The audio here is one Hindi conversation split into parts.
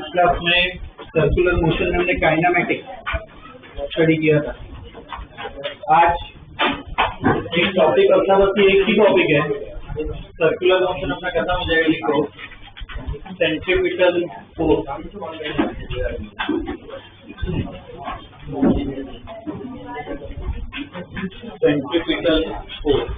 क्लास में सर्कुलर मोशन में हमने काइनेमेटिक स्टडी किया था। आज एक टॉपिक अपना बस एक ही टॉपिक है, सर्कुलर मोशन अपना खत्म हो जाएगा। लिखो centripetal force. Centripetal force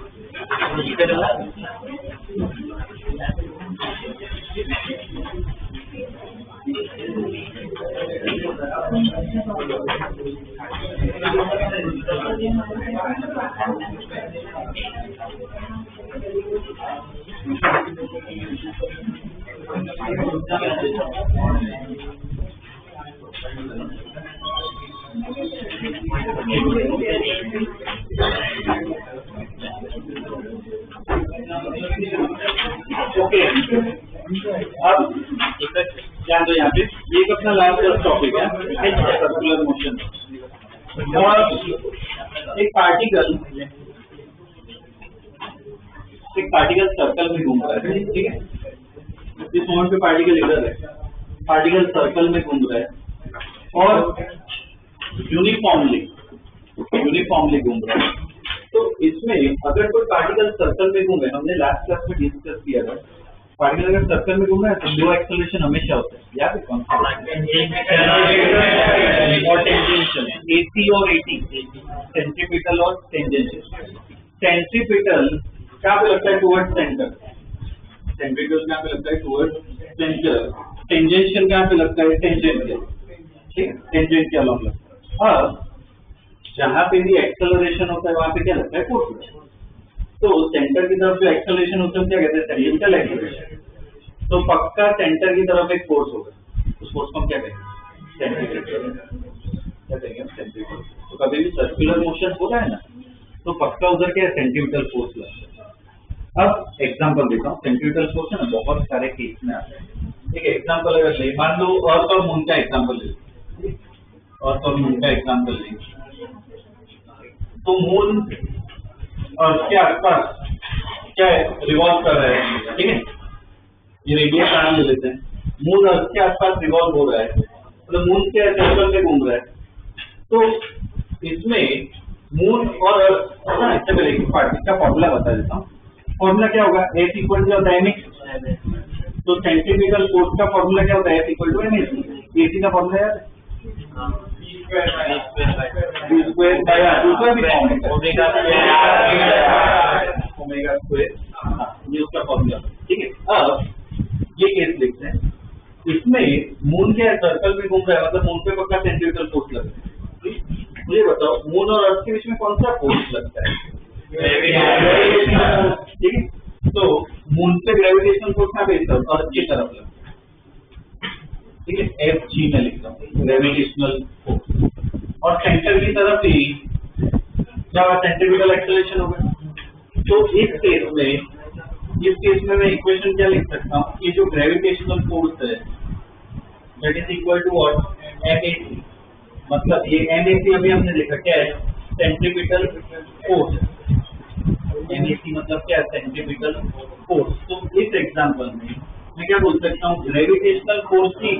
okay, अब ध्यान दो यहाँ पे, ये अपना लास्ट टॉपिक है सर्कुलर मोशन। और एक पार्टिकल सर्कल में घूम रहा है, ठीक है। इस मोमेंट पे पार्टिकल इधर है, पार्टिकल सर्कल में घूम रहा है और यूनिफॉर्मली घूम रहा है। तो इसमें अगर कोई पार्टिकल सर्कल में घूमे, हमने लास्ट क्लास में डिस्कस किया था, पार्टिकल अगर सर्कल में घूम रहा है तो दो एक्सेलरेशन हमेशा होता है, याद है कौन सा? और टेंजेंशियल, AC और AT, सेंट्रीपिटल और टेंजेंशियल। सेंट्रीपिटल क्या पे लगता है? Towards centre. सेंट्रीपिटल क्या पे लगता है? Towards centre. टेंजेंशियल क्या पे लगता है? टेंजेंशियल, ठीक है, टेंजेंट के अलॉन्ग लगता है। अब जहां पे भी एक्सेलरेशन होता है वहां पे क्या लगता है? फोर्स। तो सेंटर की तरफ जो एक्सेलरेशन होता है क्या कहते हैं? Tangential acceleration. तो पक्का सेंटर की तरफ एक फोर्स होगा, उस फोर्स को हम क्या कहेंगे? सेंट्रीपिटल। क्या कहेंगे? सेंट्रीपिटल। तो कभी भी सर्कुलर मोशन हो रहा है ना, तो पक्का उधर क्या है? सेंट्रीपिटल फोर्स लगता है। अब एग्जांपल देता हूँ, सेंट्रीपिटल फोर्स है ना बहुत सारे केस में आता है। एक एग्जांपल अगर ले, मान लो अर्थ और मून का एग्जांपल ले, अर्थ और मून का एग्जांपल ले, तो मून अर्थ के आसपास क्या है, रिवॉल्व कर रहा है, ठीक है, ये रेडियस आर ले लेते हैं, मून अर्थ के आसपास रिवॉल्व हो रहा है, मतलब मून के सर्कल में घूम रहा है, तो इसमें मून और अर्थ, इससे पहले पार्टिकल का फॉर्मूला बता देता हूँ। फॉर्मूला क्या होगा, F इक्वल टू होता है mx, तो सेंट्रीपिटल फोर्स का फॉर्मूला क्या होता है, F equal to mx, AC का फॉर्मूला याद है, ओमेगा स्क्वायर, ये उसका फॉर्मूला, ठीक है। अब ये केस देखते हैं, इसमें मून के सर्कल में घूम रहा है, मतलब मून पे पक्का सेंट्रीपिटल फोर्स लगता है। मुझे बताओ मून और अर्थ के बीच में कौन सा फोर्स लगता है, ठीक है, तो मून पे ग्रेविटेशनल फोर्स कहाँ पे अर्थ की तरफ लगता है, ठीक है, Fg में लिखता हूँ ग्रेविटेशनल फोर्स, और सेंटर की तरफ ही क्या होगा, सेंट्रीपिटल एक्सेलरेशन होगा। तो इस केस में मैं इक्वेशन क्या लिख सकता हूँ कि जो ग्रेविटेशनल फोर्स है that is equal to what, MAC, मतलब ये MAC अभी हमने देखा क्या है, सेंट्रीपिटल फोर्स, MAC मतलब क्या है, सेंट्रीपिटल फोर्स। तो इस एग्जांपल में मैं क्या बोल सकता हूँ, ग्रेविटेशनल फोर्स की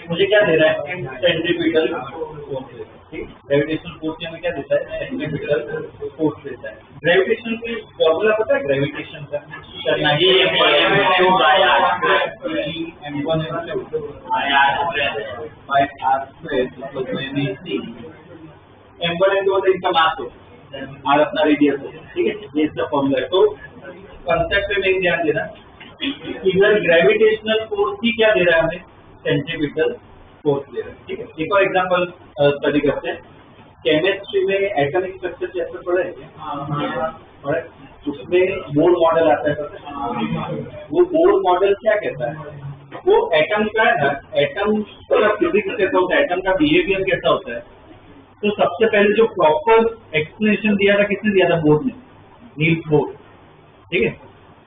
मुझे क्या दे रहा है, सेंट्रीपिटल फोर्स, ठीक, ग्रेविटेशनल फोर्स हमें क्या देता है, सेंट्रीपिटल फोर्स देता है। ग्रेविटेशन की फॉर्मूला पता है, ग्रेविटेशन का करना ही इनका मास हो, आर अपना रेडियस हो, ठीक है, ये इसका फॉर्मूला है। तो कंसेप्ट में ध्यान देना, इधर ग्रेविटेशनल फोर्स ही क्या दे रहा है हमें, सेंट्रीपिटल फोर्स दे रहा है, ठीक है। एक और एग्जांपल स्टडी करते हैं, केमिस्ट्री में एटॉमिक स्ट्रक्चर चैप्टर पढ़ा है क्या, उसमें बोर मॉडल आता है, वो बोर मॉडल क्या कहता है, वो एटम का है ना, एटम का फिजिक्स कैसा होता है, एटम का बिहेवियर कैसा होता है, तो सबसे पहले जो प्रॉपर एक्सप्लेनेशन दिया था किसने दिया था, बोर ने, नील्स बोर, ठीक है,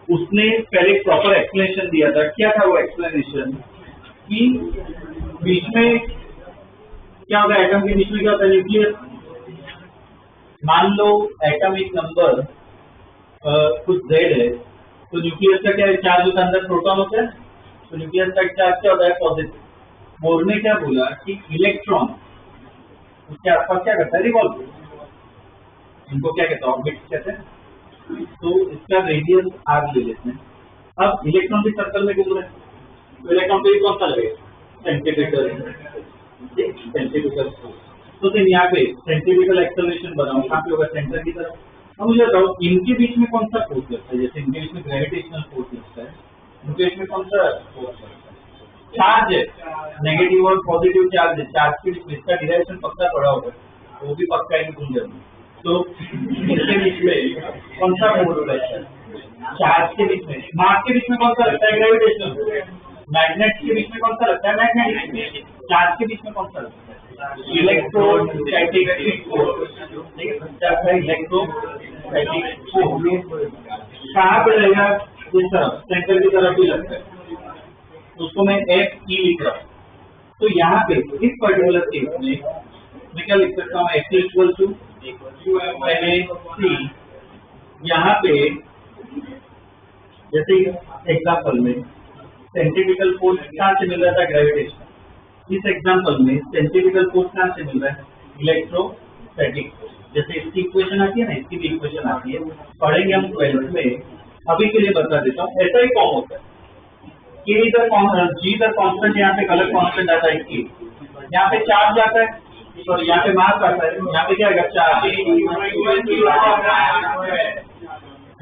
उसने पहले प्रॉपर एक्सप्लेनेशन दिया था। क्या था वो एक्सप्लेनेशन, कि बीच में क्या होता है, एटम के बीच में क्या होता है, न्यूक्लियस, मान लो एटॉमिक नंबर कुछ Z है, तो न्यूक्लियस का क्या चार्ज होता है, अंदर प्रोटॉन होता है, तो न्यूक्लियस का चार्ज क्या होता है, पॉजिटिव। बोर ने क्या बोला कि इलेक्ट्रॉन उसके आसपास क्या करता है, रिवॉल्व, इनको क्या कहते हैं, ऑर्बिट्स कहते हैं। तो इसका रेडियस आर ले लेते हैं। अब इलेक्ट्रॉन भी सर्कल में घूम रहे हैं, तो इलेक्ट्रॉन पे कौन सा लगेगा, सेंट्रीपिटल, सेंट्रीपिटल फोर्स। तो फिर यहाँ पे सेंट्रीपिटल एक्सेलरेशन बनाओ, कहाँ पे होगा, सेंटर की तरफ। अब मुझे बताओ इनके बीच में कौन सा फोर्स लगता है, जैसे इनके बीच में ग्रेविटेशनल फोर्स लगता है, इनके बीच में कौन सा फोर्स लगता है, चार्ज है, नेगेटिव और पॉजिटिव चार्ज है, चार्ज के बीच में इसका डिरेक्शन पक्का पड़ा होगा, वो भी पक्का ही भूल जाए। तो इनके बीच में कौन सा फोर्स लगता है, चार्ज के बीच में, मास के बीच में कौन सा लगता है, ग्रेविटेशनल, मैग्नेट के बीच में कौन सा लगता है, मैग्नेटिक, चार्ज के बीच में कौन सा लगता है, इलेक्ट्रोस्टैटिक फोर्स, ठीक है, चार्ज है इलेक्ट्रोस्टैटिक फोर्स। कहाँ पे रहेगा, इस तरफ, सेंटर की तरफ भी लगता है, उसको मैं FE लिख रहा हूँ। तो यहाँ पे इस पर्टिकुलर केस में मैं क्या लिख सकता हूँ, FE इक्वल टू MAC। यहाँ पे जैसे एग्जाम्पल में सेंट्रीपिटल फोर्स कहाँ से मिल रहा था, ग्रेविटेशन, इस एग्जाम्पल में सेंट्रीपिटल फोर्स कहाँ से मिल रहा है, इलेक्ट्रोस्टैटिक फोर्स। जैसे इसकी इक्वेशन आती है ना, इसकी भी इक्वेशन आती है, पढ़ेंगे हम 12th में, अभी के लिए बता देता हूँ। ऐसा ही फॉर्म होता है कि इधर G इधर कांस्टेंट, यहाँ पे अलग कांस्टेंट आता है, कि यहाँ पे चार्ज आता है, तो यहाँ पे मास आता है, यहाँ पे क्या आएगा, चार्ज,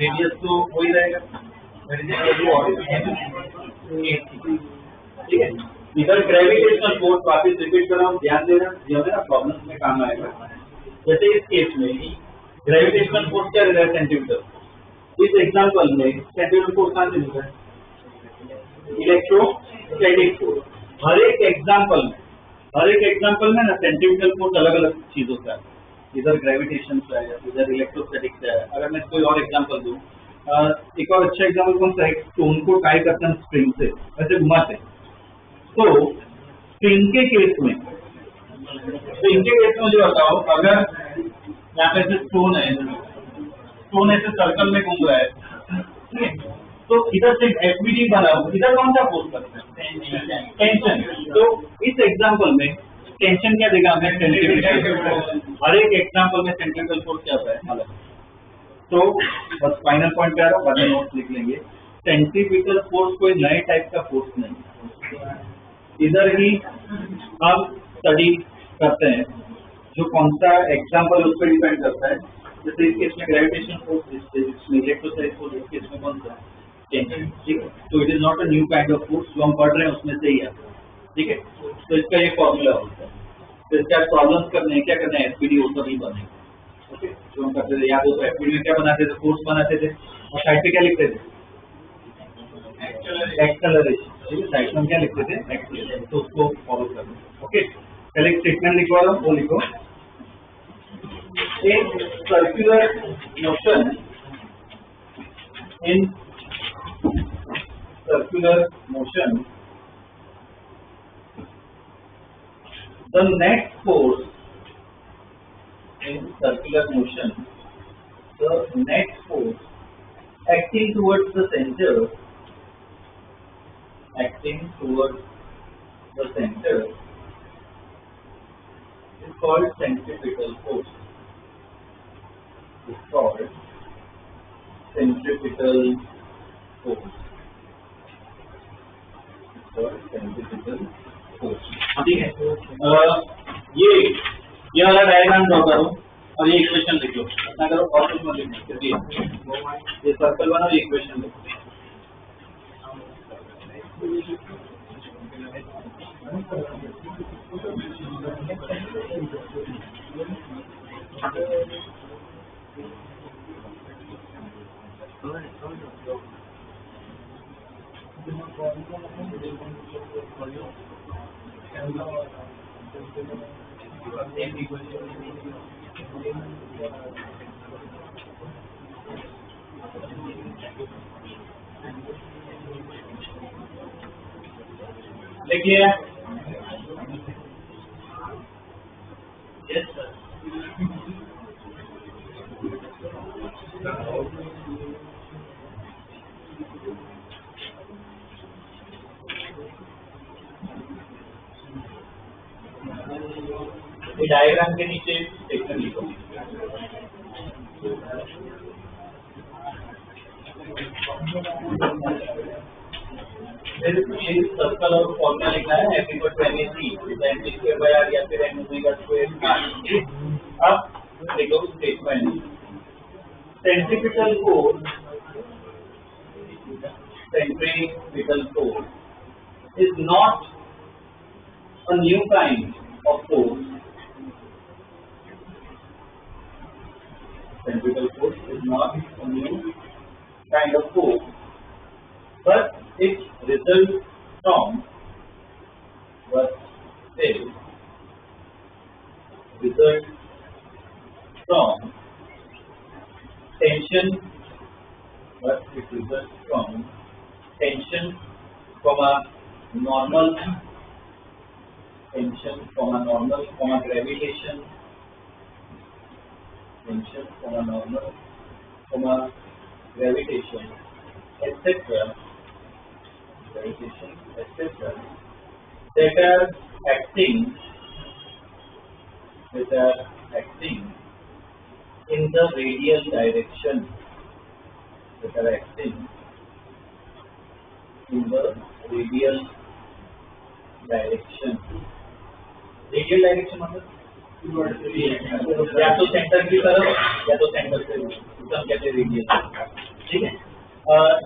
रेडियस तो वही रहेगा, ठीक है। इधर ग्रेविटेशनल फोर्स, वापिस रिपीट कर रहा हूँ, ध्यान देना, जो है ना प्रॉब्लम में काम आएगा। जैसे इस केस में ग्रेविटेशनल फोर्स क्या रहेगा, सेंट्रीपिटल, इस एग्जांपल में सेंट्रीपिटल फोर्स कहाँ से मिल रहा है, इलेक्ट्रोस्टैटिक फोर्स। हर एक एग्जांपल में ना सेंट्रीपिटल फोर्स अलग अलग चीजों का है, इधर ग्रेविटेशन का है, इधर इलेक्ट्रोस्टैटिक का है। अगर मैं कोई और एग्जांपल दूं, एक और अच्छा एग्जाम्पल कौन सा है, स्टोन को टाई करते हैं स्प्रिंग से, ऐसे घुमाते हैं। तो स्प्रिंग के केस में मुझे बताओ, अगर यहाँ पे ऐसे स्टोन है, स्टोन ऐसे सर्कल में घूम रहा है, ठीक है, तो इधर से एफबीडी बना, इधर कौन सा फोर्स करते हैं, टेंशन। तो इस एग्जाम्पल में टेंशन क्या देगा हमें, सेंट्रीपिटल। हर एक एग्जाम्पल में सेंट्रीपिटल फोर्स क्या होता है अलग। तो बस फाइनल पॉइंट पे आ रहा हूँ, बाद में नोट्स लिख लेंगे। सेंट्रीपिटल फोर्स कोई नए टाइप का फोर्स नहीं, इधर ही हम स्टडी करते हैं, जो कौन सा एग्जाम्पल उस पर डिपेंड करता है। जैसे इस केस में ग्रेविटेशन फोर्स, इसमें इलेक्ट्रोस्टैटिक फोर्स, इस केस में कौन सा टेंशन, ठीक है। तो it is not a new kind of force, जो हम पढ़ रहे हैं उसमें से ही आता है, ठीक है। तो इसका ये फॉर्मूला होता है। तो इसका प्रॉब्लम्स करने हैं, क्या करना है, एसपीडी वो सब ही बनेगा, ओके। जो हम करते थे याद हो तो एसपीडी में क्या बनाते थे, फोर्स बनाते थे, और साइड पे क्या लिखते थे, एक्सेलरेशन, ठीक है। साइड में क्या लिखते थे, एक्सेलरेशन। तो उसको फॉलो करना, ओके। पहले एक स्टेटमेंट लिखवा रहा हूँ, वो लिखो। एक circular motion in circular motion, the net force in circular motion, the net force acting towards the center, is called centripetal force. Is called centripetal force. Centripetal force, ठीक है। ये वाला डायग्राम ड्रॉ करो और ये इक्वेशन लिख लो, इतना करो और कुछ मत लिखना, ये सर्कल बनाओ, ये इक्वेशन लिखो। देखिए, यस सर, डायग्राम के नीचे सेक्शन लिखो। सर्कल और फॉर्मूला लिखा है, F equal to MAC MC square by R या फिर एम ओमेगा स्क्वायर आर। अब देखो statement, centripetal force is not a new kind of force. Centripetal force is not a new kind of force, but it results from tension, but it results from tension from a normal, gravitation, etc., that are acting in the radial direction, मतलब या तो सेंटर की तरफ या तो सेंटर से उसको कहते हैं रेडियल, ठीक है।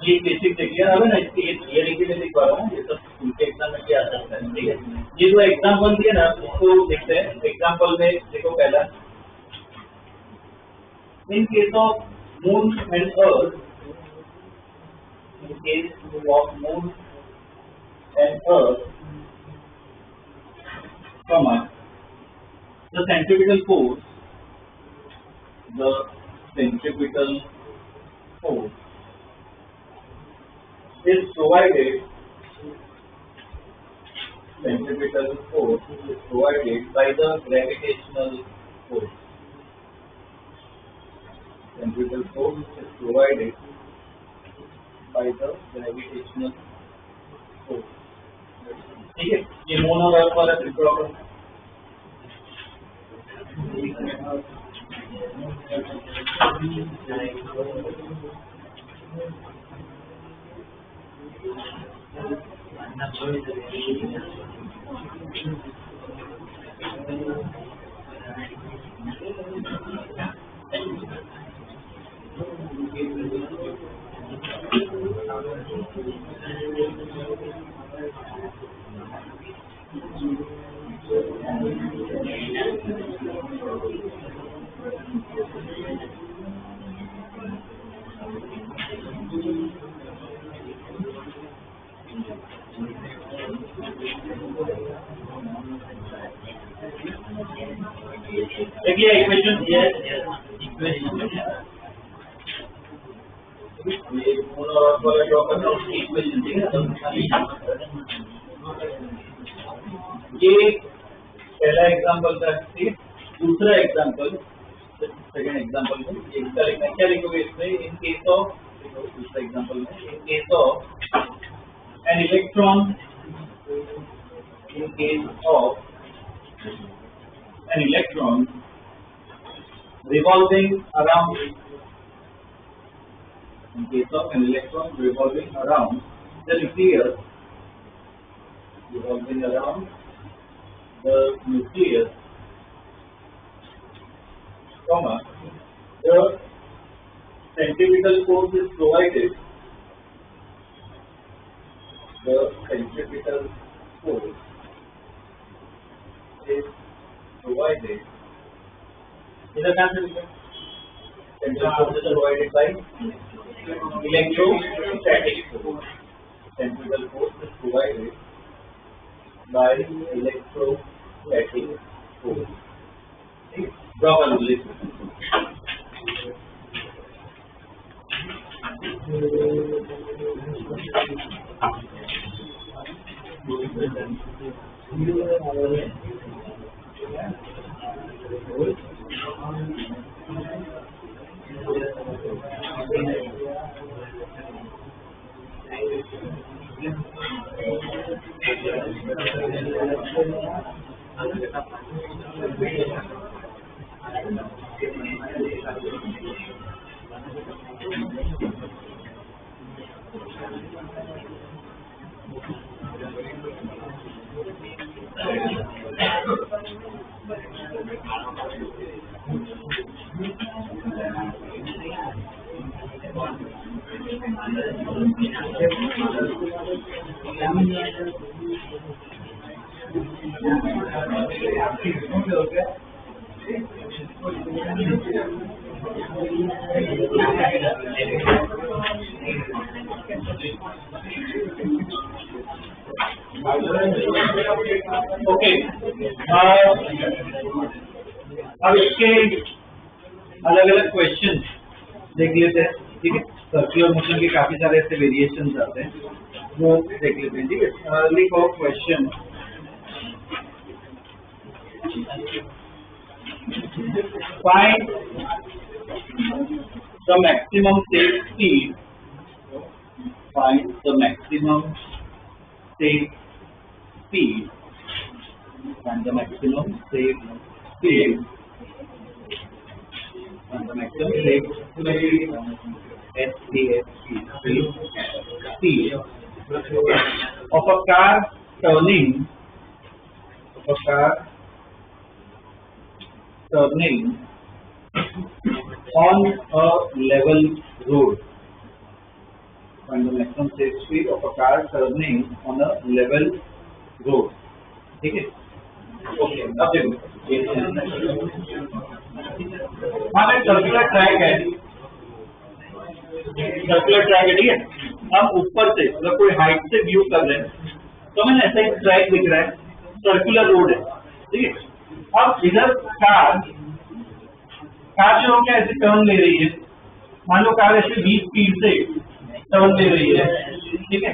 ये बेसिक देखिए, अब ना इसकी ये लिख के लिखवा रहा हूँ, ये सब उनके एग्जाम में क्या आ सकता है, ठीक है। ये जो एग्जाम्पल दिए ना उसको देखते हैं। एग्जाम्पल में देखो, पहला, in case of moon and earth, the centripetal force is provided, centripetal force is provided by the gravitational force. Centripetal force is provided by the gravitational force. ठीक है, ये मोनोवर्ब वाला प्रॉब्लम देखिए इक्वेशन ये इक्वेशन ये मोनोवर्ब वाला जो करना उसकी इक्वेशन ठीक है। ये पहला एग्जांपल था, ठीक। दूसरा एग्जांपल, सेकंड एग्जांपल में इसका लिखना क्या लिखोगे इसमें, इन केस ऑफ, दूसरा एग्जांपल में in case of an electron, in case of an electron revolving around, in case of an electron revolving around the nucleus, revolving around the nucleus, comma, the centripetal force is provided, the centripetal force is provided, इधर क्या से लिखें, centripetal force is provided by electrostatic force. Centripetal force is provided by electrostatic force. Draw a list. Okay, अब इसके अलग अलग क्वेश्चन देख लेते हैं, ठीक है। सर्कुलर मोशन के काफी सारे ऐसे वेरिएशन आते हैं, वो देख लेते हैं, ठीक है। लिखो question, find the maximum safe speed, find the maximum safe speed, find the maximum safe speed, find the maximum safe speed, speed of a car turning, on a level road. Find the maximum safe speed of a car turning on a level road. ठीक है, ओके। अब देखो, हमारे सर्कुलर ट्रैक है, सर्कुलर ट्रैक है, ठीक है। हम ऊपर से अगर कोई हाइट से व्यू कर रहे हैं तो हमें ऐसा एक ट्रैक दिख रहा है, सर्कुलर रोड है, ठीक है। अब इधर कार जो क्या ऐसे टर्न ले रही है, मान लो कार ऐसे 20 स्पीड से टर्न ले रही है, ठीक है,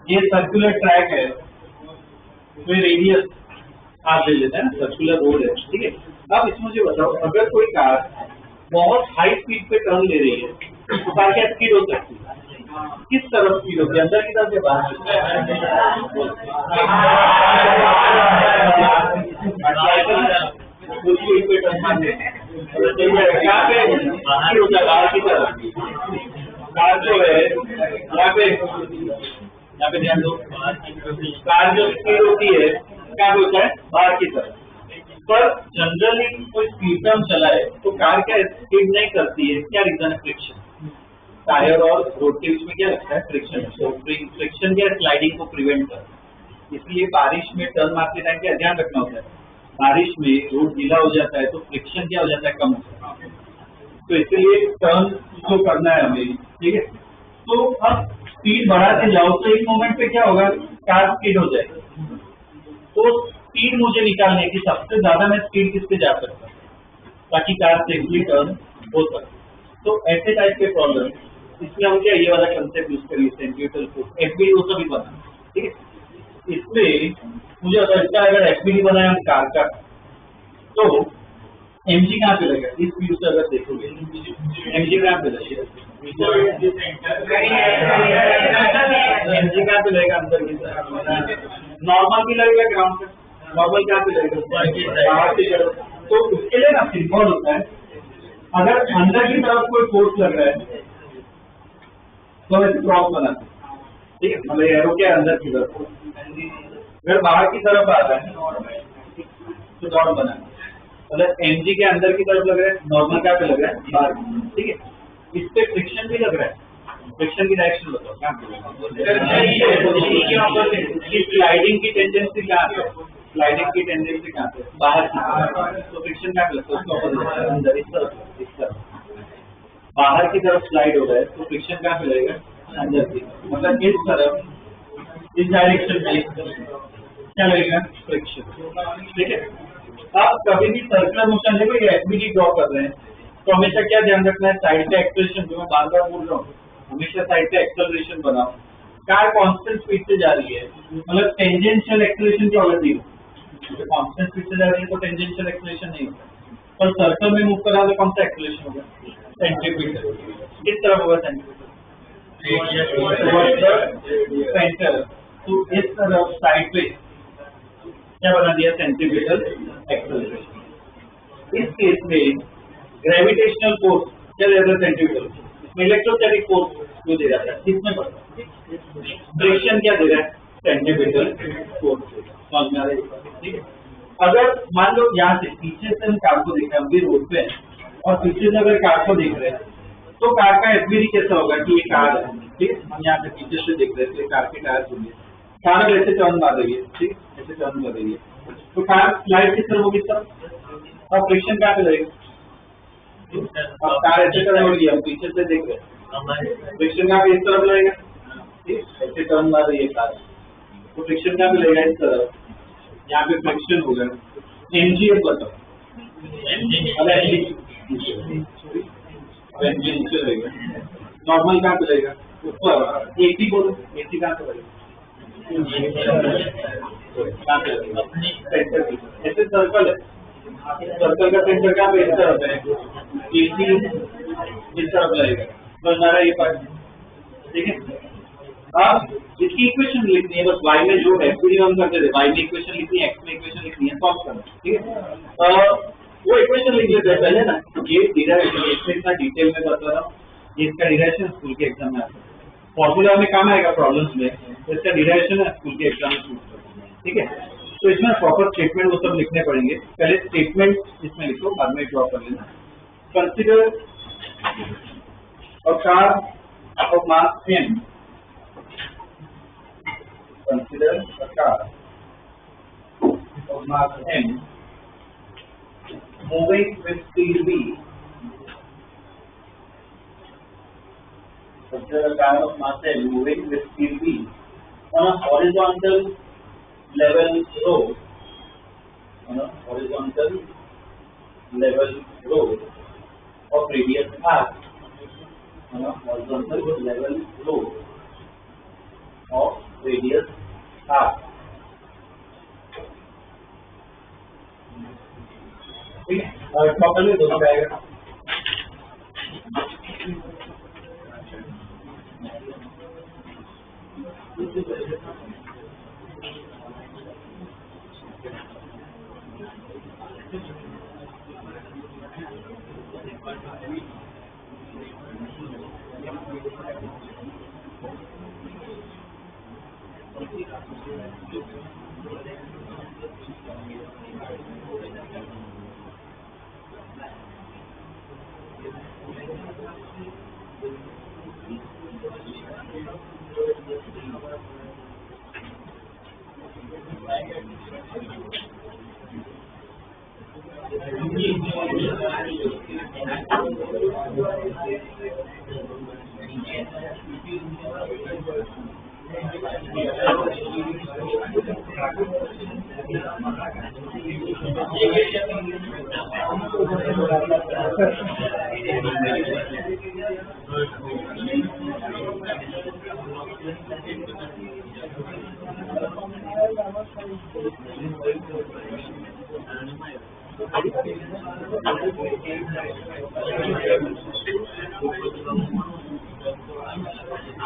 ये सर्कुलर ट्रैक है, तो रेडियस आप ले लेते हैं, सर्कुलर रोड है, ठीक है। अब इसमें मुझे बताओ, अगर कोई कार बहुत हाई स्पीड पे टर्न ले रही है तो कार क्या स्पीड हो सकती है? किस तरफ स्पीड होती है, अंदर की तरफ या बाहर? स्पीड पे टर्न मारने क्या पे बाहर होता है, बाहर की तरफ। कार जो है यहाँ पे ध्यान दो, कार जो स्पीड होती है क्या होता है, बाहर की तरफ। पर जनरली कोई स्पीड में हम चलाए तो कार क्या स्पीड नहीं करती है, क्या रीजन है? फ्रिक्शन। टायर और रोड के बीच में क्या लगता है? फ्रिक्शन। तो फ्रिक्शन क्या स्लाइडिंग को प्रिवेंट करता है, इसलिए बारिश में टर्न मारते टाइम क्या ध्यान रखना होता है, बारिश में रोड गीला हो जाता है तो फ्रिक्शन क्या हो जाता है, कम हो जाता है। तो इसलिए टर्न जो करना है हमें, ठीक है, तो अब स्पीड बढ़ाते जाओ तो एक मोमेंट पे क्या होगा, कार स्पीड हो जाएगी। तो स्पीड मुझे निकालने की सबसे ज्यादा मैं स्पीड किससे जा सकता हूँ ताकि कार सेफली टर्न हो सके। तो ऐसे टाइप के प्रॉब्लम, इसमें हम क्या ये वाला कंसेप्ट यूज करिए, सेंट्रीफ्यूगल फोर्स, एफबीडी वो सभी बना, ठीक है। इसमें मुझे लगता है अगर एफबीडी बनाए हम कार का तो एमजी कहाँ पे लगेगा, इस व्यू से अगर देखोगे एमजी कहाँ पे लगेगा, एमजी कहाँ पे लगेगा, अंदर की तरफ। नॉर्मल भी लगेगा ग्राउंड पे, नॉर्मल कहाँ पे लगेगा, बाहर की तरफ। तो उसके लिए ना सिंपल होता है, अगर अंदर की तरफ कोई फोर्स लग रहा है तो ऐसे क्रॉस बनाते, ठीक है, मतलब एरो के अंदर की तरफ। अगर बाहर की तरफ आ रहा है तो डॉट बनाना, मतलब एमजी के अंदर की तरफ लग रहा है, नॉर्मल क्या पे लग रहा है, बाहर, ठीक है। इस पे फ्रिक्शन भी लग रहा है, फ्रिक्शन की डायरेक्शन बताओ क्या, स्लाइडिंग की टेंडेंसी कहाँ पे, स्लाइडिंग की टेंडेंसी कहाँ पे, बाहर की। तो फ्रिक्शन क्या लगता है, उसका अंदर, इस तरफ, इस तरफ बाहर की तरफ स्लाइड हो रहा है तो फ्रिक्शन कहाँ पे लगेगा, अंदर की, मतलब इस तरफ, इस डायरेक्शन में क्या लगेगा, फ्रिक्शन, ठीक है। आप कभी भी सर्कुलर मोशन देखो, ये एफबीडी ड्रॉ कर रहे हैं तो हमेशा क्या ध्यान रखना है, साइड का एक्सेलरेशन, जो मैं बार बार बोल रहा हूँ, हमेशा साइड का एक्सेलरेशन बनाओ। कार कांस्टेंट स्पीड से जा रही है, मतलब टेंजेंशियल एक्सेलरेशन क्या होगा, जीरो। कांस्टेंट स्पीड से जा रही है तो टेंजेंशियल एक्सेलरेशन नहीं होता, और सर्कल में मूव करा तो कौन सा एक्सेलरेशन होगा, सेंट्रीपिटल। किस तरफ होगा सेंट्रीपिटल, तो इस तरफ साइड पे क्या बना दिया, सेंट्रीपिटल एक्सेलरेशन। इस केस में ग्रेविटेशनल फोर्स क्या दे रहा है, सेंट्रीपिटल, इसमें इलेक्ट्रोस्टैटिक फोर्स जो दे रहा है, किसमें पड़ता है, फ्रिक्शन क्या दे रहा है, सेंट्रीपिटल फोर्स। समझ में आ रहा है, ठीक है। अगर मान लो यहाँ से पीछे से हम कार को देख रहे हैं, अभी रोड पे है और पीछे से अगर कार को देख रहे हैं तो कार का एफबीडी कैसा होगा कि ये कार है, ठीक है, हम यहाँ पे पीछे से देख रहे हैं, कार के टायर होंगे, कार ऐसे टर्न मार रही है, ठीक, ऐसे टर्न कर रही है, तो कार स्लाइड किस तरह होगी, सर, और फ्रिक्शन कहाँ पे लगेगा, अब कार ऐसे टर्न हो रही है, हम पीछे से देख रहे हैं, फ्रिक्शन कहाँ पे इस तरफ लगेगा, ठीक, ऐसे टर्न मार रही है कार, तो फ्रिक्शन कहाँ पे लगेगा, इस तरफ, यहाँ पे फ्रिक्शन होगा। एमजी बताओ, नॉर्मल कहाँ पे लगेगा, ऊपर, एसी बोलो, एसी कहाँ पे लगेगा, ऐसे सर्कल है, सर्कल का सेंटर कहाँ पे, इस तरफ है, एसी इस तरफ लगेगा, तो हमारा ये पार्ट, ठीक है। अब इसकी इक्वेशन लिखनी है, बस y में जो है पूरी हम करते थे, y में इक्वेशन लिखनी है, x में इक्वेशन लिखनी है, सॉल्व करना, ठीक है। वो इक्वेशन लिख लेते हैं पहले ना, ये डिराइवेशन, इसमें इतना डिटेल में बता रहा हूँ, ये इसका डिराइवेशन स्कूल के एग्जाम में आता है, फॉर्मूला में काम आएगा प्रॉब्लम्स में, तो इसका डिराइवेशन है स्कूल के एग्जाम में, ठीक है। तो इसमें प्रॉपर स्टेटमेंट वो सब लिखने पड़ेंगे, पहले स्टेटमेंट इसमें लिखो, बाद में ड्रॉ कर लेना। Consider a car of mass m, consider a car of mass m moving with speed v. Consider a car of mass m moving with speed v on a horizontal level road. On a horizontal level road of radius r. on a horizontal level road of radius r. ठीक है, और टोटल में दोनों का आएगा।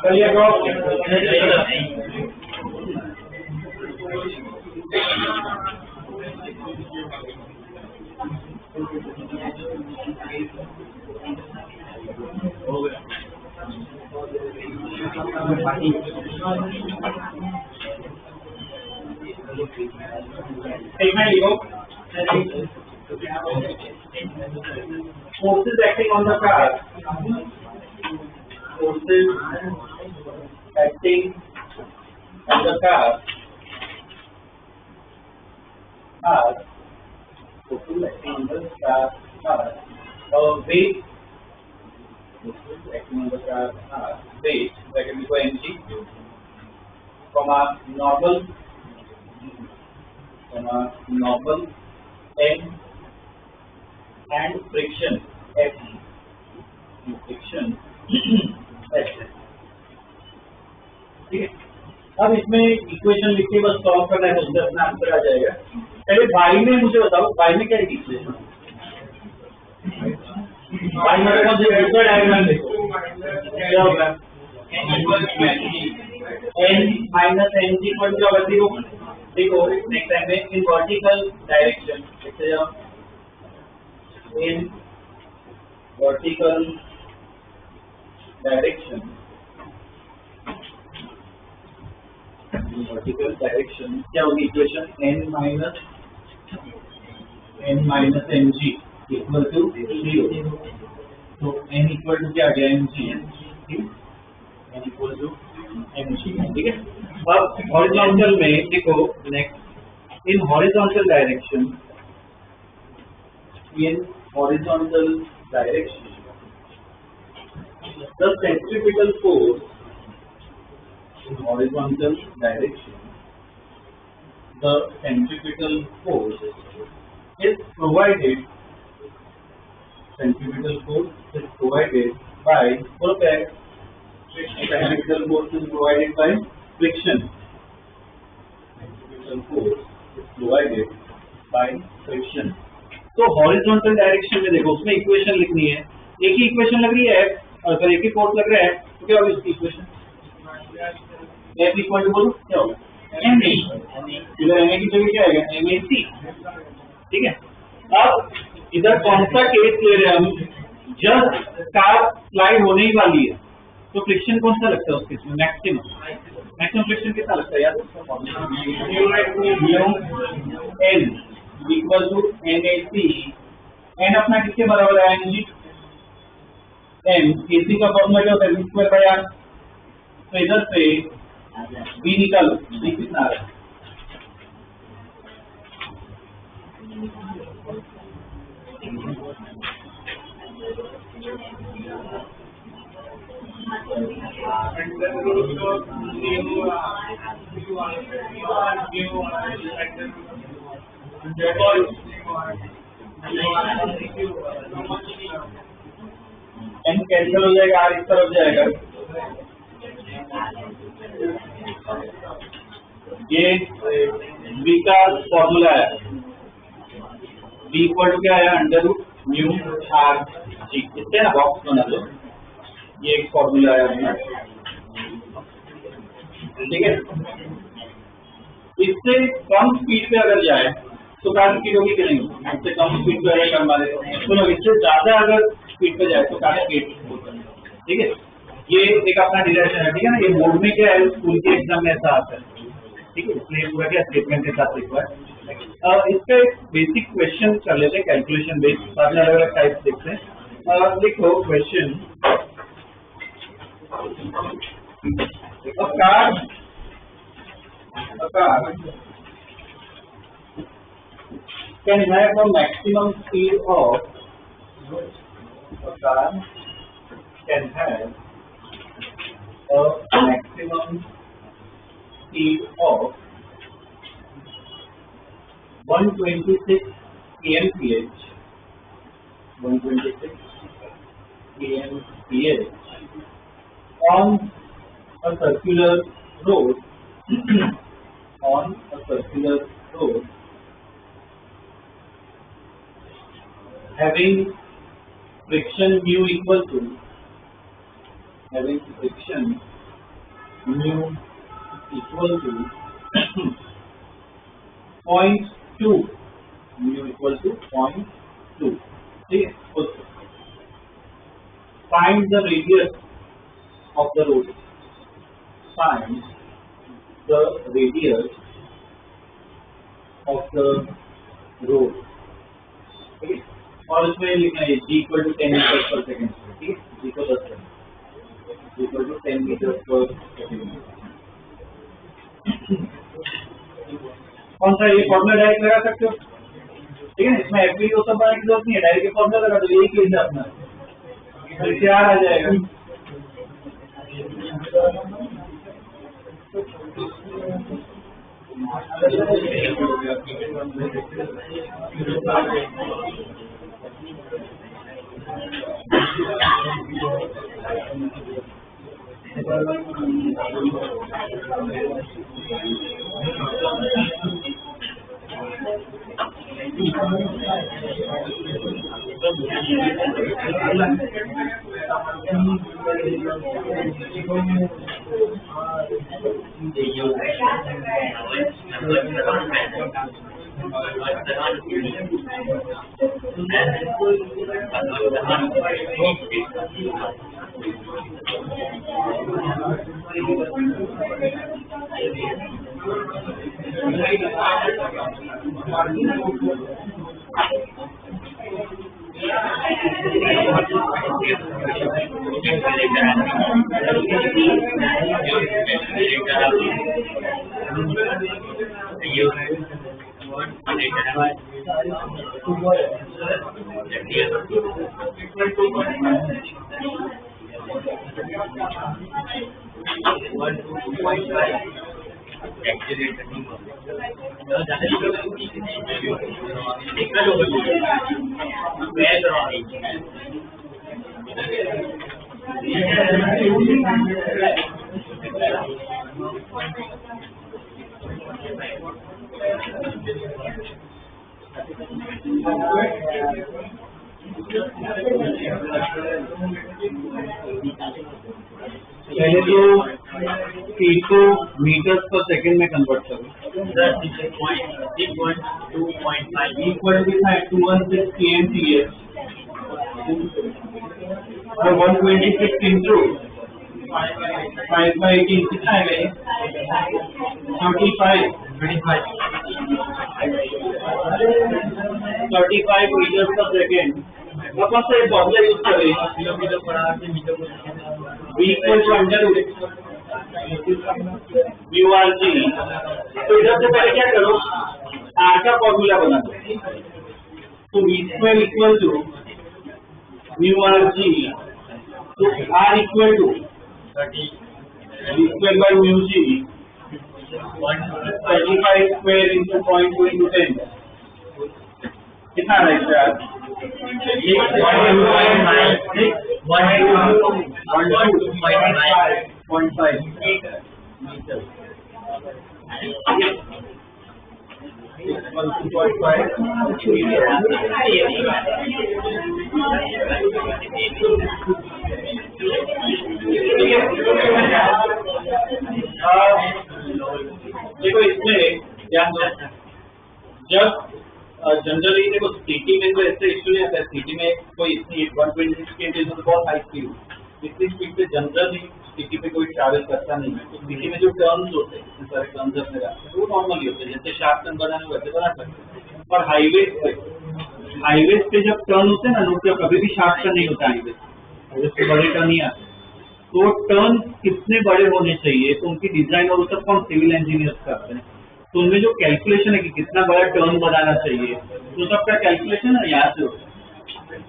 चलिए forces acting on the car. Forces acting on the car are forces acting on the car are weight. Forces acting on the car are weight. That can be for mg, normal m and friction f. Friction f. ठीक है, अब इसमें इक्वेशन लिख के बस सॉल्व करना है तो उससे अपना आंसर आ जाएगा। पहले y में मुझे बताओ, y में क्या है इक्वेशन? y में कौन सी दूसरा डायग्राम देखो, क्या होगा? n minus mg पर क्या होगा? 0। देखो नेक्स्ट टाइम में इन वर्टिकल डायरेक्शन, जैसे इन वर्टिकल डायरेक्शन क्या होगी equation? n minus mg equal to 0। तो n इक्वल टू क्या आ गया? mg। n equal to mg। ठीक है, अब हॉरिजॉन्टल में देखो, next in horizontal direction, the centripetal force in horizontal direction, the centripetal force is provided by centripetal force is provided by friction. Centripetal force is provided by friction. तो हॉरिजॉन्टल डायरेक्शन में देखो, उसमें इक्वेशन लिखनी है, एक ही इक्वेशन लग रही है f, और अगर एक ही फोर्स लग रहा है तो क्या होगी इसकी इक्वेशन? f इक्वल टू बोलो क्या होगा? ma। इधर ma की जगह क्या आएगा? mac। ठीक है, अब इधर कौन सा केस ले रहे हैं हम? जस्ट कार स्लाइड होने ही वाली है, तो फ्रिक्शन कौन सा लगता है उस केस में? मैक्सिमम फ्रिक्शन कितना लगता है यार? n equal to mac। n अपना किसके बराबर है? mg। m ac का फॉर्मूला क्या होता है? v square bye r। तो इधर से v निकालो, v कितना आ रहा है? n कैंसिल हो जाएगा, r इस तरफ जाएगा, ये b का फॉर्मूला है, b इक्वल टू क्या है, under root mu R G, इससे ना बॉक्स बना दो, ये एक फॉर्मूला है अपना, ठीक है। इससे कम स्पीड पे अगर जाए तो कार स्पीड होगी कि नहीं, इससे कम स्पीड पे अगर हमारे सुनो, इससे ज्यादा अगर स्पीड पे जाए तो कार स्पीड होता है, ठीक है। ये एक अपना डिरेक्शन है, ठीक है ना, ये बोर्ड में क्या है, स्कूल के एग्जाम में ऐसा आता है, ठीक है, इसलिए पूरा क्या स्टेटमेंट के साथ लिखा है। इसका एक बेसिक क्वेश्चन कर लेते हैं, कैलकुलेशन बेस्ड, बाद में अलग अलग टाइप देखते हैं। देखो question, a car can have a maximum speed of, a car can have a maximum speed of 126 kmph, 126 kmph on a circular road, on a circular road having friction mu equal to, having friction mu equal to 0.2, mu equal to 0.2, ठीक है। Find the radius of the road, find the radius of the road, ठीक है। और इसमें लिखना है g इक्वल टू 10 मीटर पर सेकेंड, ठीक है, g को 10 g इक्वल टू 10 मीटर पर सेकेंड। कौन सा ये फॉर्मूला डायरेक्ट लगा सकते हो, ठीक है, इसमें एफ को सब बनाने की जरूरत नहीं है, डायरेक्ट फॉर्मूला लगा दो, यही केस है अपना, तो इससे आ जाएगा। पहले तो स्पीड को मीटर्स पर सेकंड में कन्वर्ट करो, इक्वल टू 216 kmph और 126 इंटू 5/18 कितना है भाई, 35 मीटर्स पर सेकेंड। अपन से फॉर्मूला यूज करें, किलोमीटर पर आवर से मीटर पर second, v equal to under root mu R G. तो इधर से पहले क्या करो, r का फॉर्मूला बना दो, तो v square equal to mu R G, तो r equal to v square by mu G 35 square into 0.2 into 10 कितना रहेगा, 6.96 देखो इसमें ध्यान दो, जब जनरली देखो सिटी में तो ऐसे इश्यू नहीं आता है। सिटी में कोई इतनी 120 के तो बहुत हाई स्पीड, इतनी स्पीड पे जनरली सिटी पे कोई ट्रैवल करता नहीं है। तो सिटी में जो टर्न्स होते हैं, इतने सारे टर्न्स अपने रास्ते वो नॉर्मली होते हैं, जैसे शार्प टर्न बनाने वैसे बना सकते हैं। पर हाईवेज पे जब टर्न होते हैं ना, लोग कभी भी शार्प टर्न नहीं होता हाईवे पे बड़े टर्न ही आते हैं। तो टर्न कितने बड़े होने चाहिए, तो उनकी डिजाइन और सब कौन सिविल इंजीनियर्स करते हैं। तो उनमें जो कैलकुलेशन है कि कितना बड़ा टर्न बनाना चाहिए, तो सबका कैलकुलेशन है यहाँ से होता है।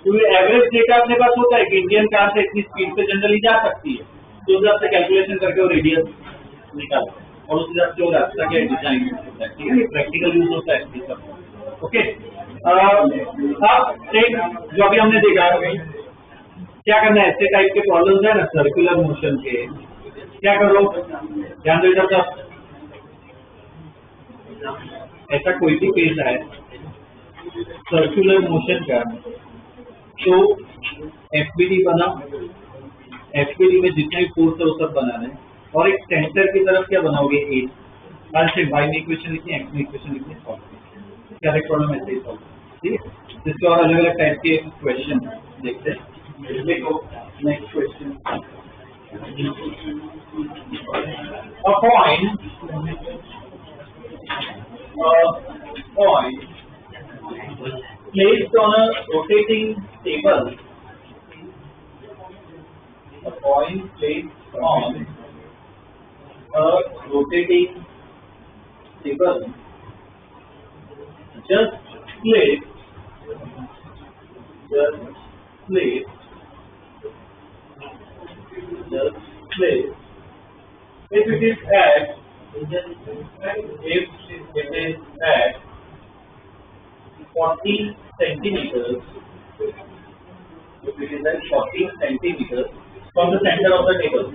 तो एवरेज डेटा अपने पास होता है कि इंडियन कार से इतनी स्पीड पे जनरली जा सकती है, तो उस हिसाब से कैलकुलेशन करके वो रेडियस निकालते हैं और उस हिसाब से वो रास्ता के डिजाइन होता है। ठीक है, ये प्रैक्टिकल यूज होता है सब। ओके, अब जो अभी हमने देखा क्या करना है, ऐसे टाइप के प्रॉब्लम्स है ना सर्कुलर मोशन के, क्या करो ध्यान दो इधर सब। ऐसा कोई भी केस है सर्कुलर मोशन का, तो एफबीडी बना, एफबीडी में जितने भी फोर्स है वो सब बनाना है, और एक सेंटर की तरफ क्या बनाओगे, ए से वाई में इक्वेशन लिखनी, एक्स में इक्वेशन लिखनी, सॉल्व क्या प्रॉब्लम ऐसे ही सॉल्व। ठीक है, इसके और अलग अलग टाइप के क्वेश्चन देखते हैं। देखो next question, a point placed on a rotating table, a point placed on a rotating table just split if it is at 40 centimeters, if it is at 40 centimeters from the center of the table,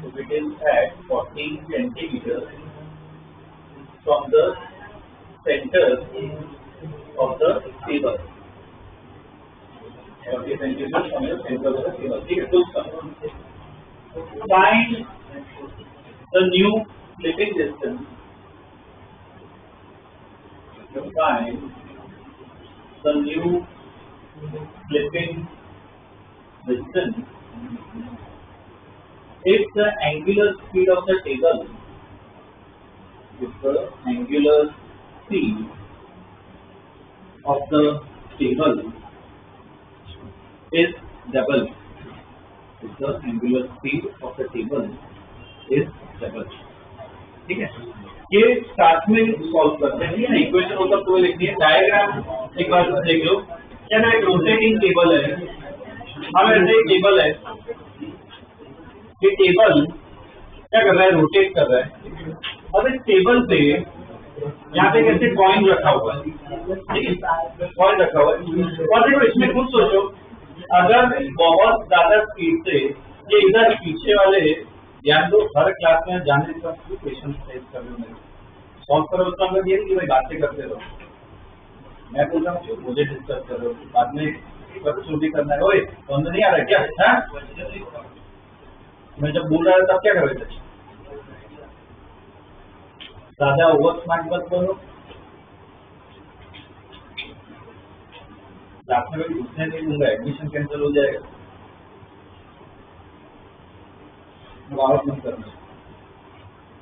if it is at 40 centimeters from the center of the table, 40 centimeters from the center of the table. ठीक है, तो find the new slipping distance. Find the new slipping distance if the angular speed of the table, if the angular speed of the table is double. If the angular speed of the table is double. ठीक है, ये साथ में सॉल्व करते हैं। ना इक्वेशन वो सब तुम्हें लिखनी है, डायग्राम एक बार देख लो। क्या ना एक रोटेटिंग टेबल है, हम ऐसे एक टेबल है, ये टेबल क्या कर रहा है, रोटेट कर रहा है। अब इस टेबल पे यहाँ पे कैसे कॉइन रखा हुआ है, ठीक है, कॉइन रखा हुआ है। और देखो इसमें खुद सोचो, अगर बहुत ज्यादा स्पीड से ये इधर पीछे वाले, ध्यान दो हर क्लास में जाने का क्वेश्चन फेस कर रहे हो, सॉल्व करो, उसका मतलब ये नहीं कि भाई बातें करते रहो। मैं बोल रहा हूँ मुझे डिस्कस करो, बाद में भी करना है। ओए समझ नहीं आ रहा है क्या? मैं जब बोल रहा था तब क्या कर रहे थे? ज्यादा ओवर स्मार्ट मत बोलो, क्लास में घुसने नहीं दूंगा, एडमिशन कैंसिल हो जाएगा। आवाज नहीं करना।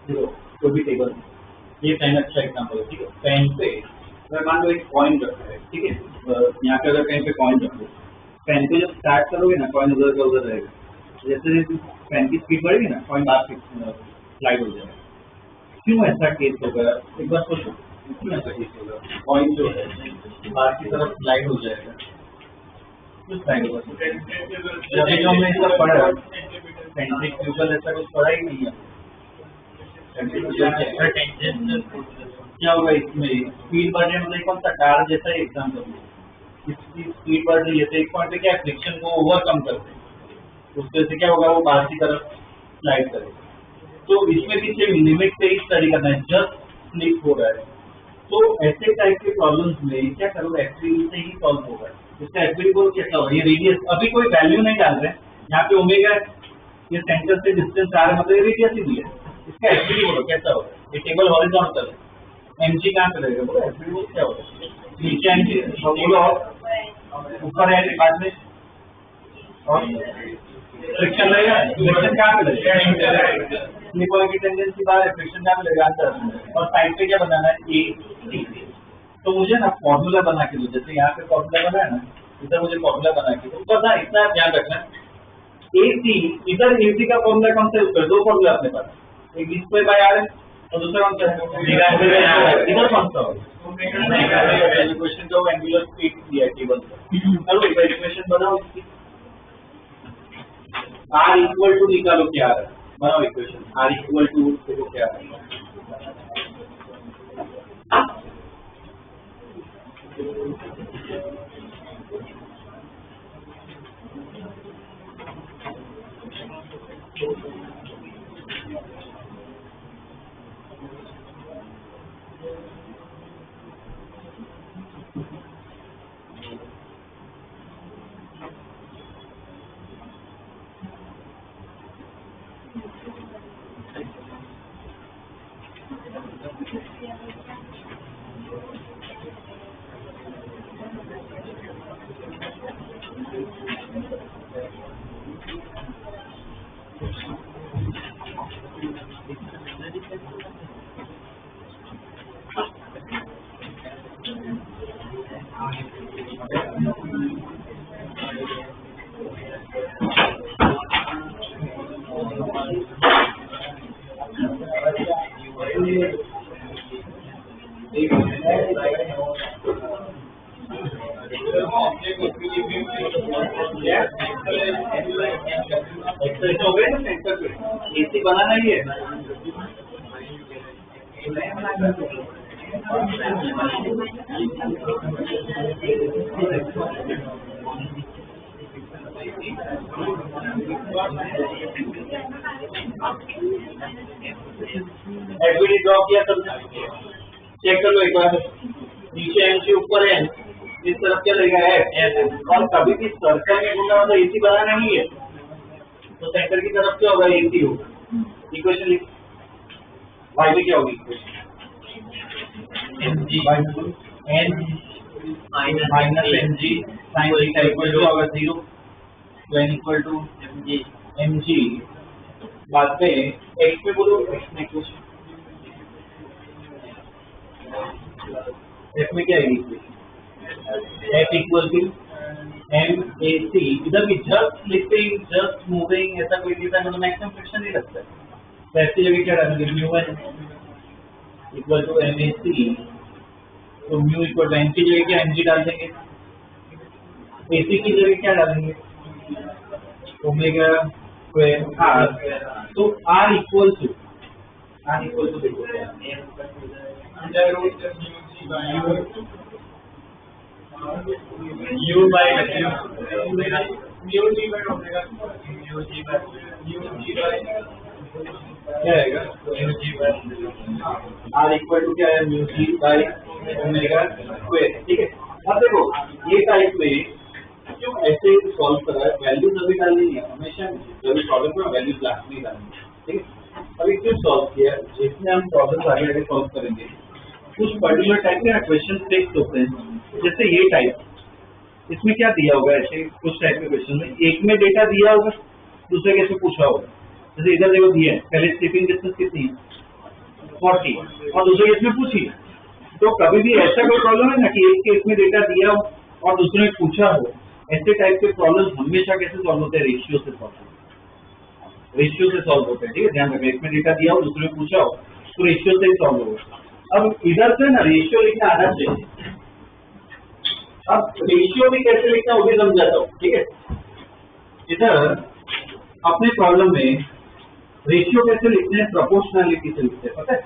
देखो कोई भी टेबल, ये पेन अच्छा एग्जाम्पल है, ठीक है। पेन पे अगर मान लो एक कॉइन रखा है, ठीक है, यहाँ पे अगर पेन पे कॉइन रखो, पेन पे जब स्टार्ट करोगे ना, कॉइन उधर का उधर रहेगा। जैसे पेन की स्पीड बढ़ेगी ना, कॉइन बाहर स्लाइड हो जाएगा। क्यों ऐसा केस होगा, एक बार सोचो, क्यों ऐसा केस होगा? कॉइन जो है बाहर की तरफ स्लाइड हो जाएगा, क्यों स्लाइड होगा? जब जो हमने इसका पढ़ा सेंट्रीफ्यूगल ऐसा कुछ पढ़ा ही नहीं है। क्या होगा इसमें, स्पीड बढ़ने में कौन सा कार जैसा एग्जाम्पल, इसकी स्पीड बढ़ रही है तो एक पॉइंट पे क्या फ्रिक्शन को ओवरकम करते हैं, उससे से क्या होगा, वो बाहर की तरफ स्लाइड करेगा। तो इसमें भी सेम लिमिट पे ही स्टडी करना है, जस्ट स्लिप हो रहा है। तो ऐसे टाइप के प्रॉब्लम्स में क्या करो, एफबीडी से ही सॉल्व होगा। इसका एफबीडी बोल कैसा होगा, ये रेडियस अभी कोई वैल्यू नहीं डाल रहे हैं, यहाँ पे ओमेगा ये सेंटर से डिस्टेंस आ रहा है, मतलब ये रेडियस ही दिया है। इसका एफबीडी बोलो कैसा होगा, ये टेबल हॉरिजॉन्टल है, एमजी कहाँ पे रहेगा, बोलो एफबीडी बोलो क्या होगा, नीचे एमजी बोलो, ऊपर है बाद में, और फ्रिक्शन रहेगा, फ्रिक्शन कहाँ पे लगेगा, स्लिप की टेंडेंसी बाहर है, फ्रिक्शन कहाँ पे लगेगा अंदर, और साइड पे क्या बनाना है, ए। तो मुझे ना फॉर्मूला बना के दो, जैसे यहाँ पे फॉर्मूला बना है ना, इधर मुझे फॉर्मूला बना के दो, बस हाँ इतना ध्यान रखना, AC इधर AC का फॉर्मूला कौन सा यूज कर, दो फॉर्मूला अपने पास, एक B/R है और दूसरा कौन सा है, इधर कौन सा होगा, इक्वेशन का एंगुलर स्पीड दिया है टेबल पर, चलो इक्वेशन बनाओ इसकी, R इक्वल टू निकालो क्या आ रहा है, बनाओ इक्वेशन, R इक्वल टू देखो क्या आ रहा है, AC बनाना ही है, एफबीडी ड्रॉ किया तब चेक कर लो एक बार, नीचे एमसी ऊपर है, इस तरफ क्या लगेगा है, और कभी भी सर्कल में घूमना मतलब AC बनाना नहीं है, तो सेंटर की तरफ क्या होगा, AC होगा। इक्वेशन लिख, y में क्या होगी equation, n minus mg sin theta equal to होगा 0, तो n इक्वल टू mg, बाद में x में बोलो, x में इक्वेशन f में क्या है equation, f equal to MAC, इधर भी जस्ट स्लिपिंग जस्ट मूविंग ऐसा कोई चीज है, मतलब मैक्सिमम फ्रिक्शन नहीं लगता है, तो ऐसी जगह क्या डालेंगे, μ1 इक्वल टू MAC, तो म्यू इक्वल टू n की जगह क्या mg डाल देंगे, AC की जगह क्या डालेंगे, ओमेगा स्क्वायर r, तो r इक्वल टू देखो क्या u by w omega mu g by omega mu g by क्या आएगा, mu g by r equal to क्या है, mu g by omega square, ठीक है। अब देखो ये टाइप में क्यों ऐसे सॉल्व करा है, वैल्यूज अभी डालनी है, हमेशा जब प्रॉब्लम में वैल्यूज लास्ट में डालनी है, ठीक है। अभी क्यों सॉल्व किया, जिसमें हम प्रॉब्लम आगे सॉल्व करेंगे, कुछ पर्टिकुलर टाइप के क्वेश्चन फिक्स होते हैं, जैसे ये टाइप, इसमें क्या दिया होगा, ऐसे कुछ टाइप के क्वेश्चन में एक में डेटा दिया होगा, दूसरे केस में पूछा होगा, जैसे इधर देखो दिया है, पहले स्लीपिंग डिस्टेंस कितनी है 40 और दूसरे केस में पूछी, तो कभी भी ऐसा कोई प्रॉब्लम है ना कि एक केस में डेटा दिया हो और दूसरे में पूछा हो, ऐसे टाइप के प्रॉब्लम हमेशा कैसे सॉल्व होते हैं, रेशियो से सॉल्व होते हैं, ठीक है, ध्यान रखें, एक में डेटा दिया हो दूसरे में पूछा हो तो रेशियो से ही सॉल्व होगा। अब इधर से ना रेशियो लिखना आना चाहिए, अब रेशियो भी कैसे लिखना वो भी समझाता हूँ, ठीक है। इधर अपने प्रॉब्लम में रेशियो कैसे लिखते हैं, प्रोपोर्शनलिटी से लिखते हैं, पता है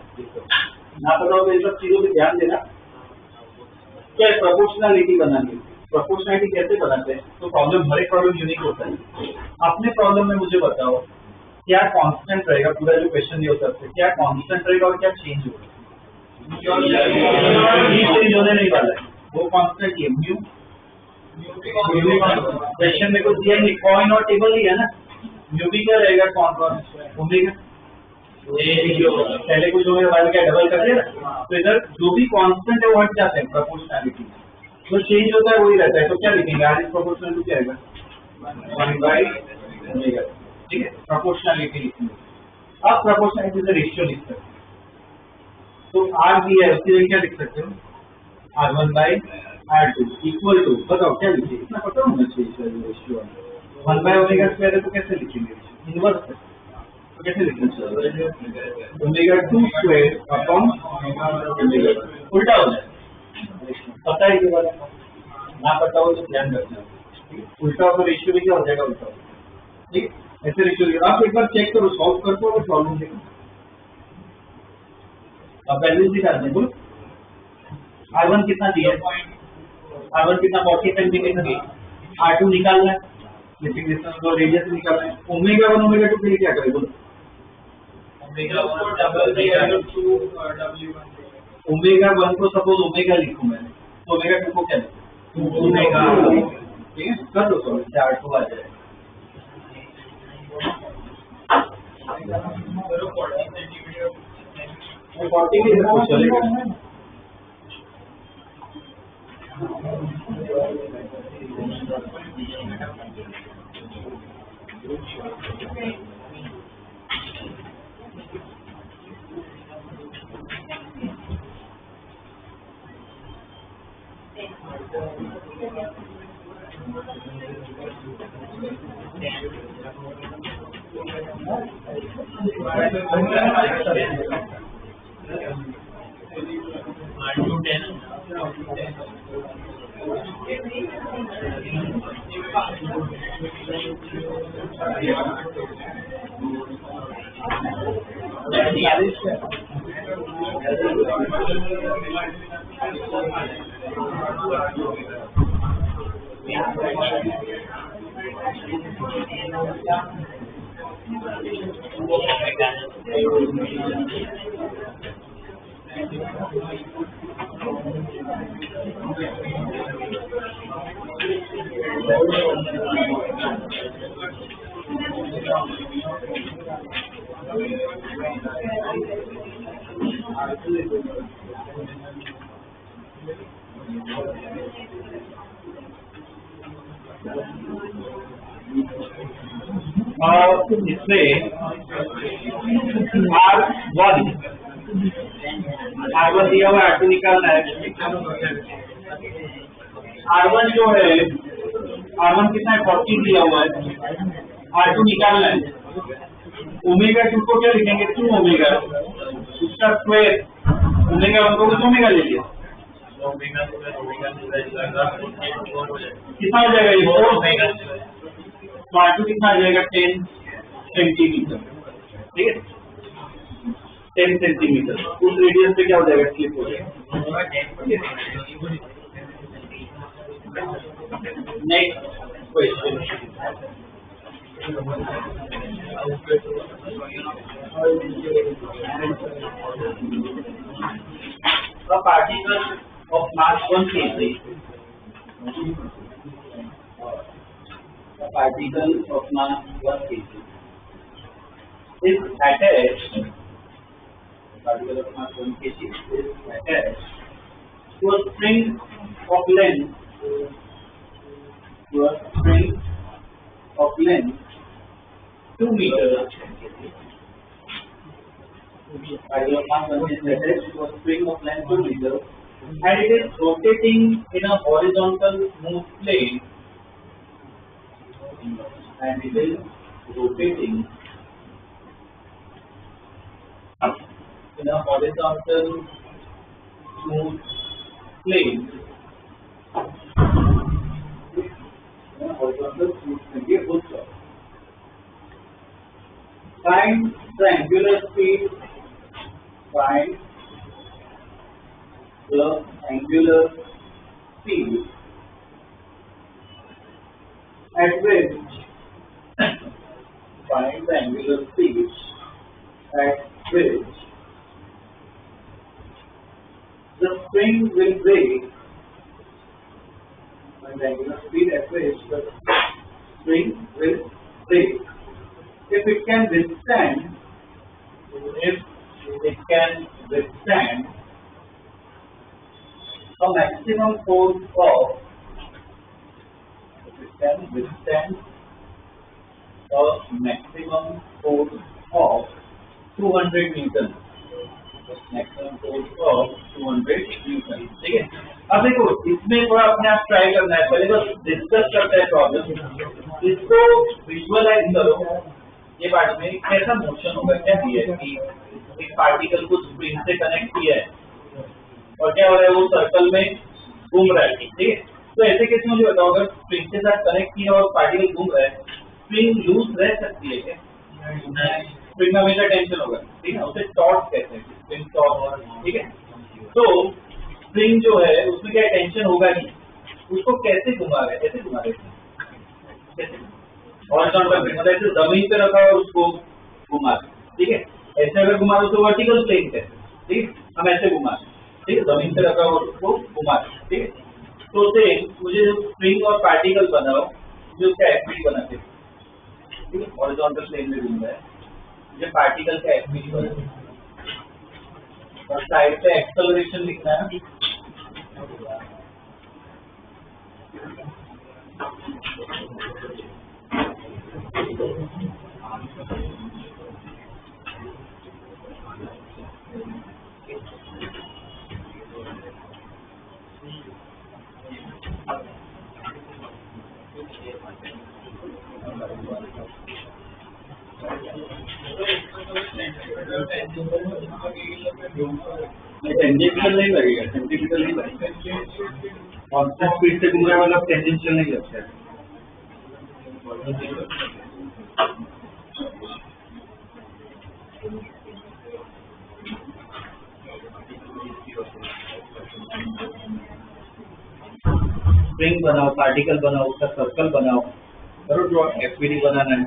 ना, पता हो तो इन सब चीजों पे ध्यान देना, क्या प्रोपोर्शनलिटी बनानी, प्रोपोर्शनैलिटी कैसे बनाते हैं? तो प्रॉब्लम, हर एक प्रॉब्लम यूनिक होता है। अपने प्रॉब्लम में मुझे बताओ क्या कांस्टेंट रहेगा, पूरा जो क्वेश्चन ये होता है क्या कांस्टेंट रहेगा और क्या चेंज होगा? चेंज होने नहीं वाला है, वो कांस्टेंट ही है म्यू। क्वेश्चन में कुछ दिया नहीं, कॉइन और टेबल ही है ना, म्यू भी क्या रहेगा, कौन ओमेगा पहले कुछ ओमेगा बाद क्या डबल कर दिया, तो इधर जो भी कांस्टेंट है वो हट जाते हैं प्रोपोर्शनैलिटी, जो चेंज होता है वही रहता है। तो क्या लिखेंगे, आर इज प्रोपोर्शनल टू क्या आएगा 1/ओमेगा, ठीक है, प्रोपोर्शनैलिटी लिखेंगे। अब प्रोपोर्शनैलिटी से रेशियो लिख सकते हैं, तो आर दिया है उसके लिए क्या लिख सकते हो, R1/R2 इक्वल टू, बताओ क्या लिखिए, इतना पता होना चाहिए रेशियो 1/ओमेगा² है तो कैसे लिखेंगे, इनवर्स है तो कैसे लिखेंगे, ओमेगा2² अपॉन ओमेगा, उल्टा हो जाए, पता है ये वाला, ना पता हो तो ध्यान रखना, उल्टा हो तो रेशियो भी क्या हो जाएगा, उल्टा हो, ठीक, ऐसे रेशियो। आप एक बार चेक करो, सॉल्व कर दो और प्रॉब्लम देखो, अब वैल्यूज निकाल दें, बोलो R1 कितना दिया है, R1 कितना 40 सेंटीमीटर है, R2 निकालना है, लिविंग डिस्टेंस को रेडियस निकालना है, ओमेगा1 ओमेगा2 के लिए क्या करें, बोलो ओमेगा1 को सपोज ओमेगा लिखूं मैं, तो ओमेगा2 को क्या लिखूं, ओमेगा, ठीक है, कर दो सॉल्व, 4 को आ जाएगा, वो 40 के इधर चलेगा, इससे R1 दिया हुआ R2 निकालना है, R1 जो है R1 कितना है 40 दिया हुआ है, R2 निकालना है, ओमेगा2 को क्या लिखेंगे 2 ओमेगा, उसका स्क्वायर, ओमेगा1 को कुछ ओमेगा ले लिया, कितना हो जाएगा ये 4 ओमेगा, तो R2 कितना आ जाएगा 10 सेंटीमीटर, ठीक है, 10 सेंटीमीटर, उस रेडियस पे क्या हो जाएगा, स्लिप हो जाएगा। Next question, a particle of mass 1 kg, a particle of mass 1 kg is attached, particle of mass 1 kg is attached to a string of length, to a string of length 2 meters. Particle of mass 1 is attached to a string of length 2 meters and it is rotating in a horizontal smooth plane, and it is rotating in a horizontal smooth plane, horizontal smooth plane, ये full stop. Find the angular speed, find the angular speed at which find the angular speed at which the spring will break, and the angular speed at which the spring will break. If it can withstand a maximum force of, if it can withstand a maximum force of 200 Newton, maximum force of 200 Newton. ठीक है, अब देखो इसमें थोड़ा अपने आप ट्राई करना है, पहले तो डिस्कस करते हैं प्रॉब्लम, इसको विजुअलाइज करो। ये पार्ट में कैसा मोशन होगा, क्या दिया है कि एक पार्टिकल को स्प्रिंग से कनेक्ट किया है और क्या हो रहा है, वो सर्कल में घूम रहा है। ठीक है, तो ऐसे केस में मुझे बताओ, अगर स्प्रिंग के साथ कनेक्ट किया और पार्टिकल घूम रहा है, स्प्रिंग लूज रह सकती है क्या? स्प्रिंग में हमेशा टेंशन होगा। ठीक है, उसे टॉर्क कहते हैं, स्प्रिंग टॉर्क। ठीक है, तो स्प्रिंग जो है उसमें क्या टेंशन होगा नहीं, उसको कैसे घुमा रहे, कैसे घुमा रहे, हॉरिजॉन्टल प्लेन, मतलब ऐसे जमीन पे रखा और उसको घुमा रहे। ठीक है, ऐसे अगर घुमा तो वर्टिकल प्लेन कहते हैं। ठीक है, हम ऐसे घुमा रहे, ठीक है, जमीन पे रखा और उसको घुमा रहे। ठीक है, तो सेम मुझे जो स्प्रिंग और पार्टिकल बनाओ, जो उसका एक्टिविटी बनाते हैं, ठीक है, हॉरिजॉन्टल प्लेन में घूम रहा है, ये पार्टिकल का एक्टिविटी बनाते हैं और साइड पे एक्सेलरेशन लिखना है। टेंजेंशियल नहीं लगेगा, सेंटीमीटर नहीं लगेगा, कांस्टेंट स्पीड से घूमने वाला टेंजेंशियल नहीं लगता है। स्प्रिंग बनाओ, पार्टिकल बनाओ, उसका सर्कल बनाओ, करो जो एक्टिविटी बनाना है।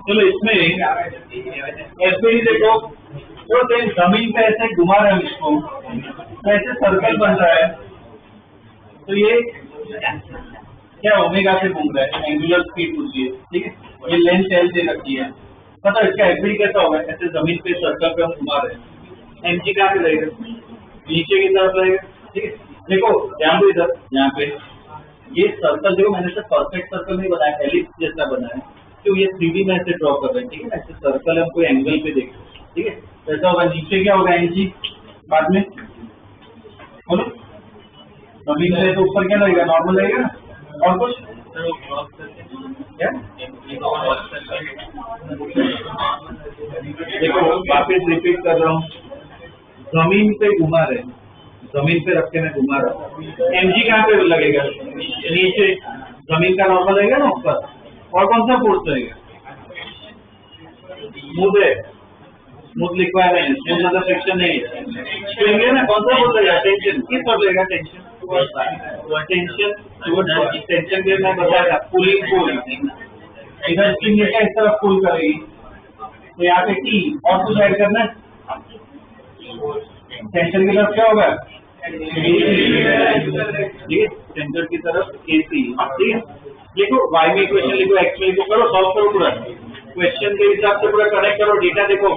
चलो इसमें एसपीडी देखो, तो जमीन पे ऐसे घुमा रहे हैं इसको, तो ऐसे सर्कल बन रहा है, तो ये क्या ओमेगा से घूम रहा है, एंगुलर स्पीड पूछिए। ठीक है, ये लेंथ एल दे रखी है, पता इसका एसपीडी कैसा होगा, ऐसे जमीन पे सर्कल पे हम घुमा रहे हैं, एमजी कहाँ पे रहेगा, नीचे की तरफ रहेगा। ठीक है, देखो ध्यान दो इधर, यहाँ पे ये सर्कल देखो, मैंने सिर्फ परफेक्ट सर्कल नहीं बनाया, एलिप्स जैसा बनाया, तो ये 3D में ऐसे ड्रॉ कर रहे हैं। ठीक है, ऐसे सर्कल हम कोई एंगल पे देखें। ठीक है, ऐसा होगा, नीचे क्या होगा, एनजी बाद में बोलो, जमीन से तो ऊपर क्या लगेगा, नॉर्मल लगेगा ना, और कुछ क्या? देखो वापिस रिपीट कर रहा हूँ, जमीन पे घुमा रहे, जमीन पे रख के मैं घुमा रहा हूँ, एमजी कहाँ पे लगेगा, नीचे, जमीन का नॉर्मल रहेगा ना ऊपर, और कौन सा फोर्स रहेगा, स्मूथ है, स्मूथ लिखवाया नहीं, स्मूथ मतलब फ्रिक्शन नहीं है, तो ना कौन सा फोर्स रहेगा, टेंशन, किस पर रहेगा, टेंशन, टेंशन के मैं बताया था, पुलिंग पुल, इधर स्प्रिंग लेकर इस तरफ पुल करेगी, तो यहाँ पे टी और कुछ ऐड करना है, टेंशन की तरफ क्या होगा, ठीक है, सेंटर की तरफ एसी। ठीक है, देखो वाई में इक्वेशन लिखो, एक्स में लिखो, करो सॉल्व करो, पूरा क्वेश्चन के हिसाब से पूरा कनेक्ट करो, डेटा देखो।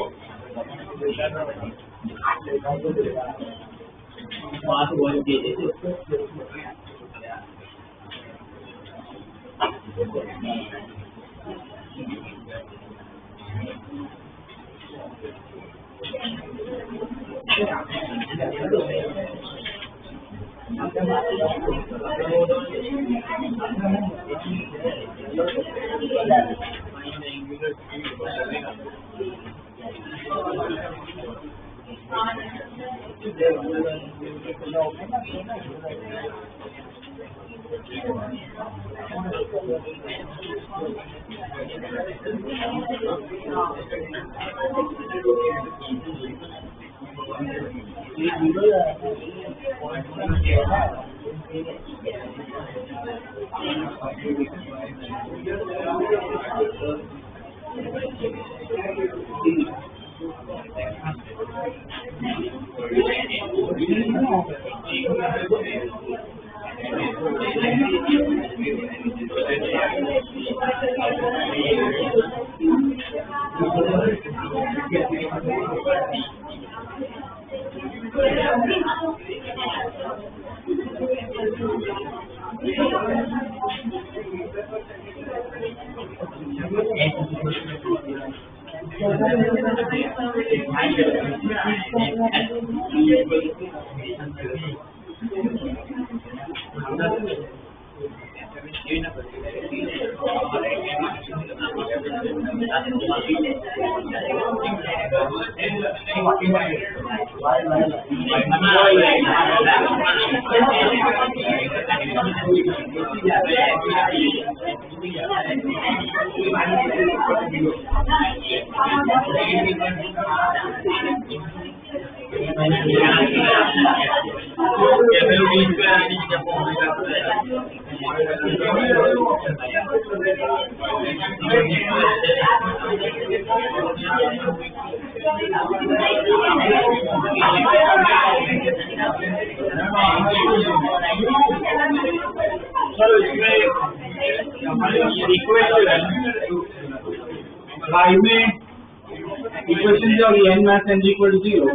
इक्वेशन जो होगी n minus n equal to 0,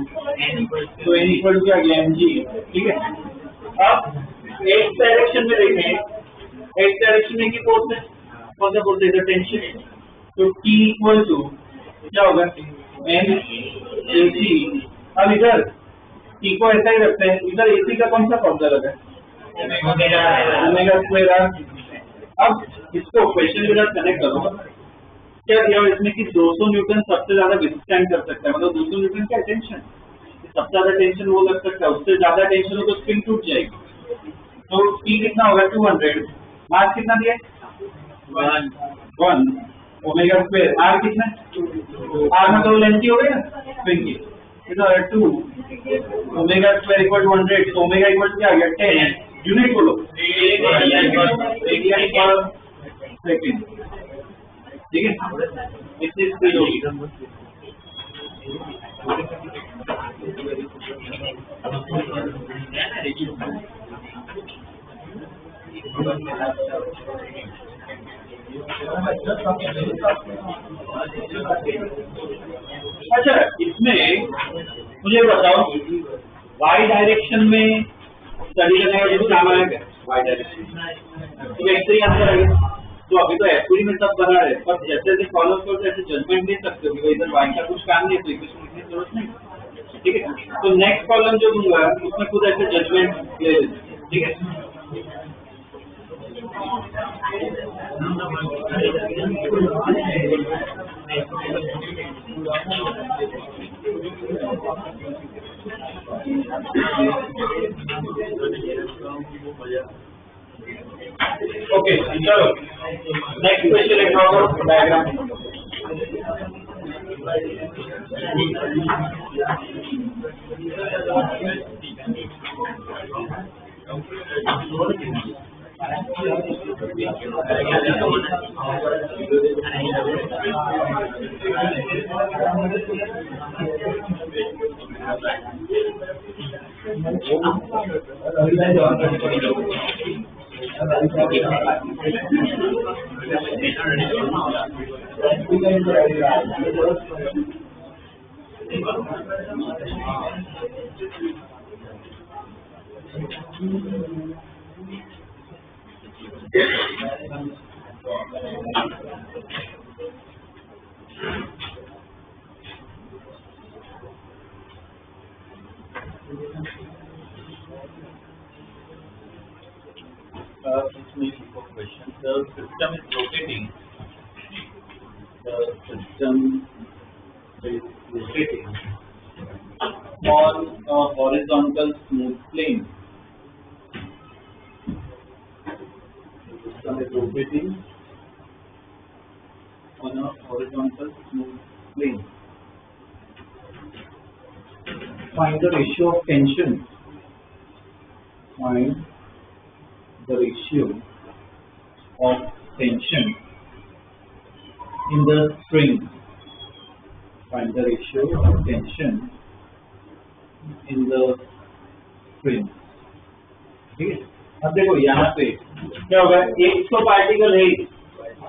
तो n इक्वल टू क्या आ गया mg, ठीक है। अब x डायरेक्शन में देखें, x डायरेक्शन में की फोर्स है, कौन सा फोर्स है, टेंशन, तो T इक्वल टू क्या होगा n ac। अब इधर T को ऐसा ही रखते हैं, इधर ac का कौन सा फॉर्मूला लगा है, ओमेगा स्क्वायर r। अब इसको क्वेश्चन के साथ कनेक्ट करो, क्या दिया इसमें कि 200 न्यूटन सबसे ज्यादा विथस्टैंड कर सकता है, मतलब 200 न्यूटन का टेंशन, सबसे ज्यादा टेंशन वो लग सकता है, उससे ज्यादा टेंशन हो तो स्प्रिंग टूट जाएगी। तो T कितना होगा 200, मास कितना दिया 1 ओमेगा स्क्वायर, R कितना, R मतलब लेंथ हो गया स्प्रिंग की, कितना 2 ओमेगा स्क्वायर इक्वल टू 100, तो ओमेगा इक्वल क्या आ गया 10, यूनिट बोलो सेकंड, ठीक है। इतनी स्पीड होगी। अच्छा, इसमें मुझे बताओ y डायरेक्शन में स्टडी करने का जो काम आएगा y डायरेक्शन, तो एक ही आंसर आएगा। तो अभी तो एफडी में सब बना रहे, पर जैसे जैसे फॉलो करते ऐसे जजमेंट ले सकते हो कि इधर y का कुछ काम नहीं है, तो इक्वेशन लिखने की जरूरत नहीं, ठीक है। तो नेक्स्ट कॉलम जो दूंगा उसमें खुद ऐसे जजमेंट ले लेते, ठीक है। ओके, चलो नेक्स्ट क्वेश्चन है, ड्रॉ करो diagram. It's me for question. The system is rotating. The system is rotating on a horizontal smooth plane. The system is rotating on a horizontal smooth plane. Find the ratio of tension. Find the ratio of tension in the spring. Find the ratio of tension in the spring. ठीक है. अब देखो यहाँ पे क्या होगा, एक तो पार्टिकल है,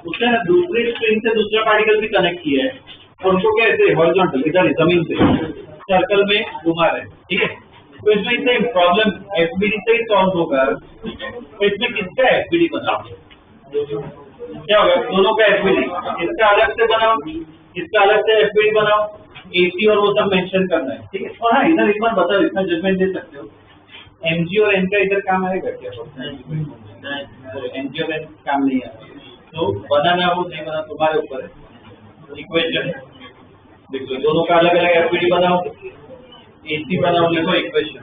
उसने ना दूसरी स्ट्रिंग से दूसरा पार्टिकल भी कनेक्ट किया है और उनको कैसे हॉरिजॉन्टल इधर जमीन पे सर्कल में घुमा रहे हैं. ठीक है. तो इसमें इससे प्रॉब्लम एफबीडी से ही सॉल्व होगा. तो इसमें किसका एफबीडी बनाओ, क्या होगा, दोनों का एफबीडी, इसका अलग से बनाओ, इसका अलग से एफबीडी बनाओ, एसी और वो सब मेंशन करना है. ठीक है. और हाँ, इधर एक बार बताओ, इसमें जजमेंट दे सकते हो, एमजी और एन का इधर काम आएगा क्या? एमजी और एन काम नहीं आएगा, तो बनाना हो नहीं बना तुम्हारे ऊपर है. इक्वेशन देख लो, दोनों का अलग अलग एफबीडी बनाओ, एसी बनाओ, लिखो इक्वेशन.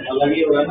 अलग ही होगा.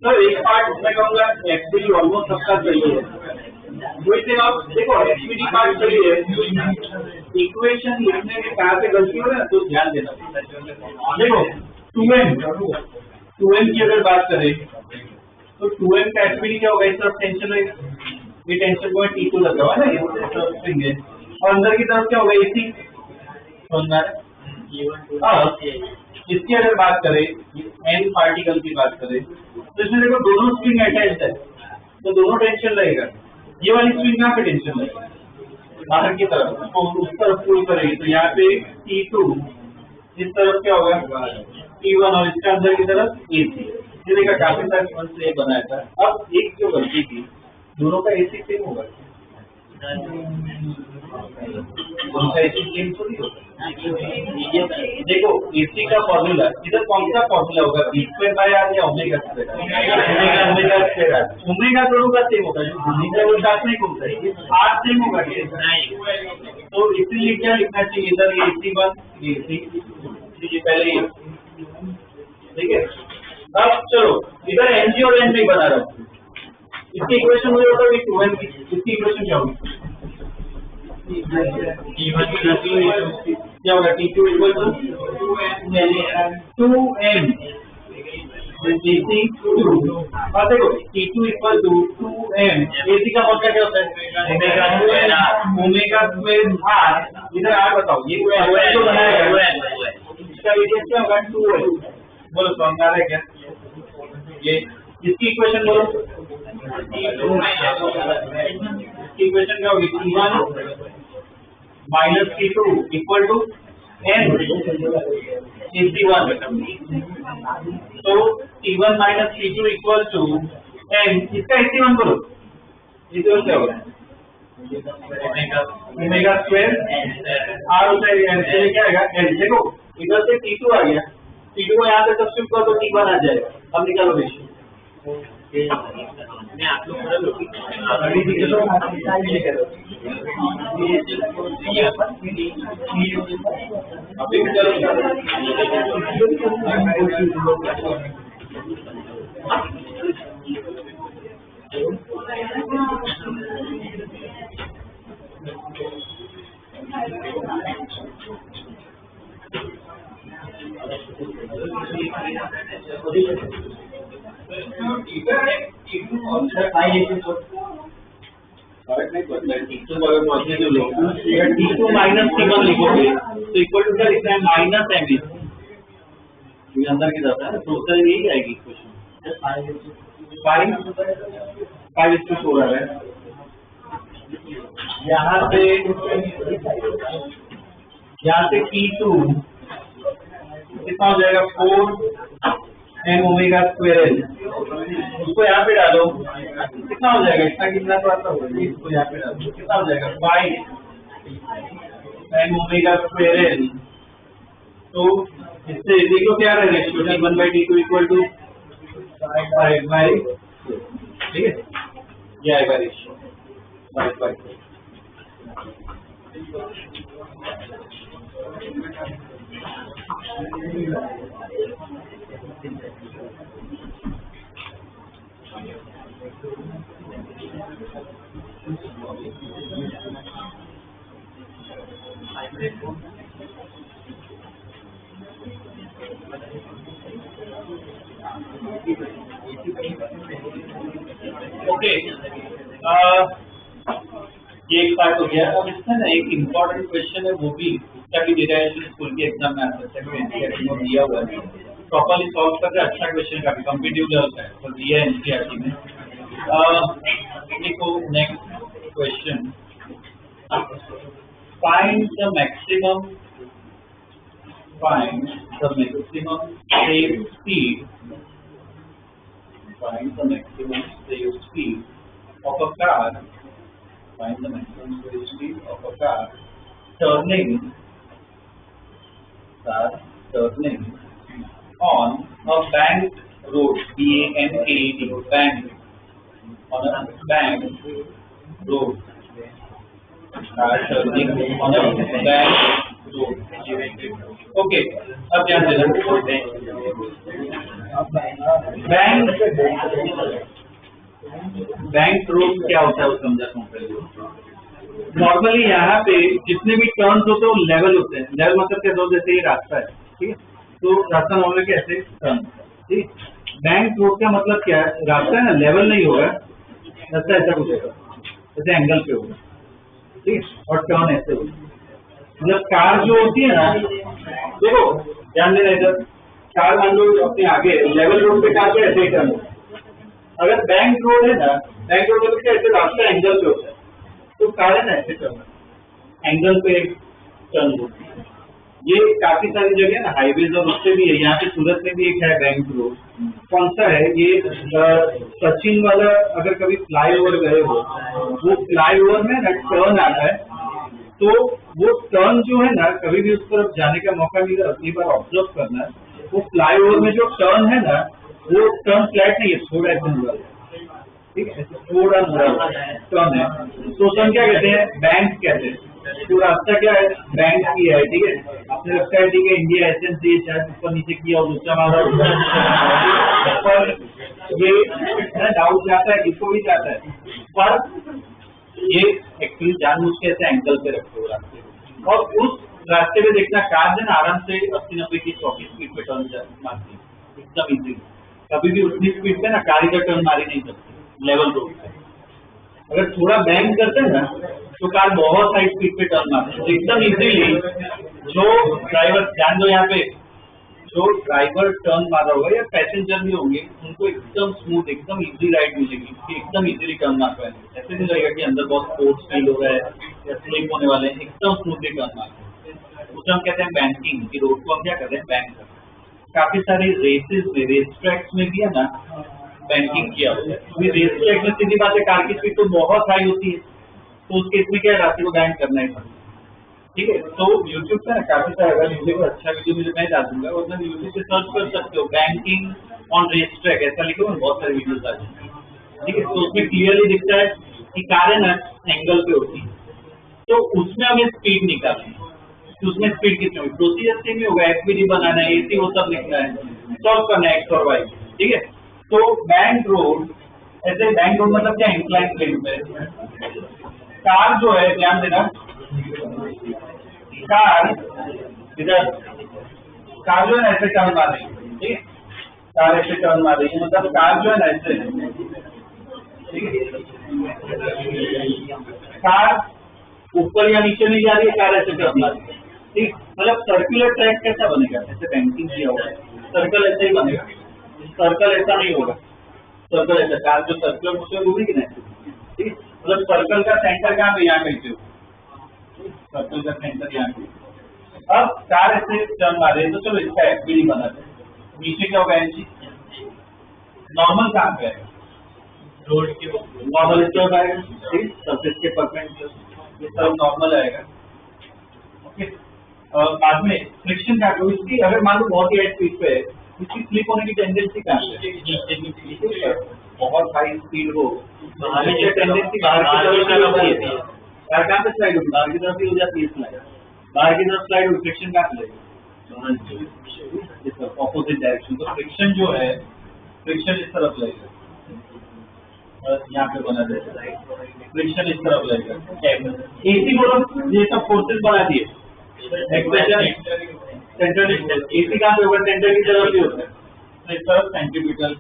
सर एक पार्ट मैं कहूँगा एक्चुअली ऑलमोस्ट सबका सही है। वैसे आप देखो एक्चुअली पार्ट सही है, इक्वेशन लिखने में कहाँ पे गलती हो रहा है तो ध्यान देना। देखो 2m की अगर बात करें तो 2m का एक्चुअली क्या होगा, इस तरफ टेंशन रहेगा, ये टेंशन पॉइंट T2 लगा हुआ है ना, ये स्ट्रिंग है, और अंदर की तरफ क्या होगा AC। इसकी अगर बात करें n पार्टिकल की बात करें तो इसमें देखो दोनों स्ट्रिंग अटैच्ड है तो दोनों टेंशन रहेगा। ये वाली स्ट्रिंग यहाँ पे टेंशन रहेगा बाहर की तरफ, तो उस तरफ पुल करेगी तो यहाँ पे T2, इस तरफ क्या होगा T1 और इसके अंदर की तरफ AC। ये देखा काफी सारे मन से बनाया था। अब एक जो गलती की, दोनों का AC सेम होगा, दोनों का AC सेम थोड़ी होगा। देखो AC का फॉर्मूला इधर कौन सा फॉर्मूला होगा, B²/R या ओमेगा स्क्वायर? ओमेगा दोनों का सेम होगा, जो ओमेगा वो साथ नहीं घूमता है, R सेम होगा तो इसीलिए क्या लिखना चाहिए इधर ये AC1 AC पहले, ठीक है। अब चलो इधर NG और N नहीं बना रहा हूँ, इसकी इक्वेशन मुझे होगा 2n की, इसकी इक्वेशन क्या होगी क्या होगा T2 इक्वल टू 2m और देखो T2 equal to 2m, AC का फॉर्मूला क्या होता है ओमेगा स्क्वायर R, इधर R बताओ ये जो बनाया है इसका रेडियस क्या होगा 2l, बोलो समझ आ रहा है क्या ये, इसकी इक्वेशन बोलो, इसकी इक्वेशन क्या होगी T1 minus T2 equal to n AC1, तो T1 minus T2 equal to n, इसका AC1 करो, AC1 क्या होगा ओमेगा स्क्वायर R होता है, क्या आएगा n। देखो इधर से T2 आ गया, T2 को यहाँ से सब्स्टिट्यूट करो तो T1 आ जाएगा। अब निकालो रेशियो, मैं आप लोग T2 माइनस T1 लिखोगे तो इक्वल टू क्या लिखना है माइनस m, अंदर की तरफ है तो उत्तर यही आएगी इक्वेशन 5:4 है। यहाँ से T2 कितना हो जाएगा 4m ओमेगा स्क्वायर l, उसको यहाँ पे डालो कितना हो जाएगा, इसका कितना तो आता होगा, इसको यहाँ पे डालो कितना हो जाएगा 5m ओमेगा स्क्वायर l। तो इससे देखो क्या है रेशियो, T1/T2 इक्वल टू 5/4, ठीक है, ये आएगा रेशियो 5/4। ओके, ये एक पार्ट हो गया। अब इसमें ना एक इम्पोर्टेंट क्वेश्चन है, वो भी ताकि डेटा स्कूल के एग्जाम में आ सकता है, दिया हुआ है प्रॉपर्ली सॉल्व करके, अच्छा क्वेश्चन का कॉम्पिटिटिव लेवल का है तो दिया है एनसीईआरटी में। देखो next question, find the maximum safe speed, find the maximum safe speed of a car, find the maximum safe speed of a car turning on a banked road, B-A-N-K-E-D, banked, on a banked road, car turning on a banked road. Okay, अब ध्यान देना, बैंक रोड क्या होता है वो समझाता हूँ पहले। नॉर्मली यहाँ पे जितने भी टर्न्स होते हैं वो लेवल होते हैं। लेवल मतलब क्या, रोड जैसे ये रास्ता है, ठीक है, तो रास्ता नॉर्मली कैसे टर्न, ठीक। बैंक रोड का मतलब क्या है, रास्ता है ना लेवल नहीं होगा, रास्ता ऐसा कुछ होगा, जैसे एंगल पे होगा, ठीक, और टर्न ऐसे होगा। मतलब कार जो होती है ना, देखो ध्यान देना इधर, कार मान लो अपने आगे लेवल रोड पे कार पे ऐसे ही टर्न होता है। अगर बैंक रोड है ना, बैंक रोड में क्या ऐसे रास्ता एंगल पे होता है, तो कार है ना ऐसे टर्न एंगल पे टर्न होती है। ये काफी सारी जगह ना हाईवेज और उससे भी है, यहाँ पे सूरत में भी एक है बैंक रोड। कौन सा है ये, सचिन वाला, अगर कभी फ्लाईओवर गए हो, वो फ्लाईओवर में ना टर्न आता है, तो वो टर्न जो है ना, कभी भी उस तरफ जाने का मौका मिला अगली बार ऑब्जर्व करना है। वो फ्लाईओवर में जो टर्न है ना, वो टर्न फ्लैट नहीं है, थोड़ा ऐसे मुड़ा, ठीक है, थोड़ा मुड़ा टर्न है, तो टर्न क्या कहते हैं, बैंक कहते हैं। तो रास्ता क्या है, बैंक की है, ठीक है। आपने लगता है ठीक है इंडिया एसएनसी शायद ऊपर नीचे किया और ऊंचा मारा, पर ये डाउट जाता है, इसको भी जाता है, पर ये एक्चुअली जानबूझ के ऐसे एंगल पे रखे हो रास्ते, और उस रास्ते पे देखना कार जो ना आराम से 80-90 की 100 की स्पीड पे टर्न मारती है एकदम इजीली। कभी भी उतनी स्पीड पे ना कार इधर टर्न मारी नहीं सकती लेवल रोड पे। अगर थोड़ा बैंक करते हैं ना, तो कार बहुत हाई स्पीड पे टर्न मारती है एकदम इजीली। जो ड्राइवर, ध्यान दो यहाँ पे, जो ड्राइवर टर्न मार रहा होगा या पैसेंजर भी होंगे, उनको एकदम स्मूथ, एकदम इजी राइड मिलेगी कि एकदम इजीली टर्न मार पाए। ऐसे नहीं लगेगा कि अंदर बहुत फोर्स फील हो रहा है या स्लिप होने वाले हैं, एकदम स्मूथली टर्न मार पाए। उसे हम कहते हैं बैंकिंग, की रोड को हम क्या करते हैं, बैंक करते हैं। काफी सारी रेसेस में, रेस ट्रैक्स में भी है ना बैंकिंग किया होता है। रेस ट्रैक में सीधी बात है, कार की स्पीड तो बहुत हाई होती है, तो उस केस में क्या है, रास्ते को बैंक करना ही पड़ता है, ठीक है। तो यूट्यूब पे ना काफी सारा, अगर वीडियो को अच्छा वीडियो मैं डाल दूंगा, और यूट्यूब पे सर्च कर सकते हो बैंकिंग ऑन रेस ट्रैक, ऐसा लिखो, बहुत सारे वीडियोस आ जाएंगे, ठीक है। तो उसमें क्लियरली दिखता है कि कार है ना एंगल पे होती है, तो उसमें हमें स्पीड निकालनी है। तो उसमें स्पीड कितनी होगी, प्रोसीजर सेम ही होगा, एफपीडी बनाना है, एसी वो सब लिखना है, सॉल्व करना है एक्स और वाई, ठीक है। तो बैंक रोड, ऐसे बैंक रोड मतलब क्या, इंक्लाइन प्लेन पे कार जो है, ध्यान देना, कार इधर, कार जो है ऐसे टर्न मार रही है, ठीक है, कार ऐसे टर्न मार रही है, मतलब कार जो है ना ऐसे, ठीक है, कार ऊपर या नीचे नहीं जा रही है, कार ऐसे टर्न मार रही है, ठीक। मतलब सर्कुलर ट्रैक कैसा बनेगा, ऐसे बैंकिंग किया हुआ है, सर्कल ऐसे ही बनेगा, सर्कल ऐसा नहीं होगा, सर्कल ऐसा, कार जो सर्कुलर मुझसे घूमेगी ना, ठीक। मतलब सर्कल का सेंटर कहाँ पे, यहाँ कहीं पे, सर्कल का सेंटर यहाँ पे। अब कार ऐसे टर्न मार रहे हैं, तो चलो इसका एफपीडी बना दे। नीचे क्या होगा, एनसी नॉर्मल कहाँ पे है, रोड के नॉर्मल इस तरफ आएगा, ठीक, सरफेस के परपेंडिकुलर इस तरफ नॉर्मल आएगा, ओके। बाद में फ्रिक्शन का तो इसकी, अगर मान लो बहुत ही हाई स्पीड पे है, इसकी स्लिप होने की टेंडेंसी कहाँ पे, बहुत हाई स्पीड हो, हमेशा टेंडेंसी बाहर की तरफ होती है, कहाँ पे स्लाइड होगी, बाहर की तरफ ही हो जाती है स्लाइड, बाहर की तरफ स्लाइड हो, फ्रिक्शन कहाँ पे लगेगा, ऑपोजिट डायरेक्शन। तो फ्रिक्शन जो है, फ्रिक्शन इस तरफ लगेगा, यहाँ पे बना जाएगा, फ्रिक्शन इस तरफ लगेगा। एसी बोलो, ये सब फोर्सेस बना दिए, एक्सप्रेशन सेंट्रल, एसी कहाँ पे होगा, सेंटर की तरफ ही होता है, तो इस तरफ सेंट्रीपिटल,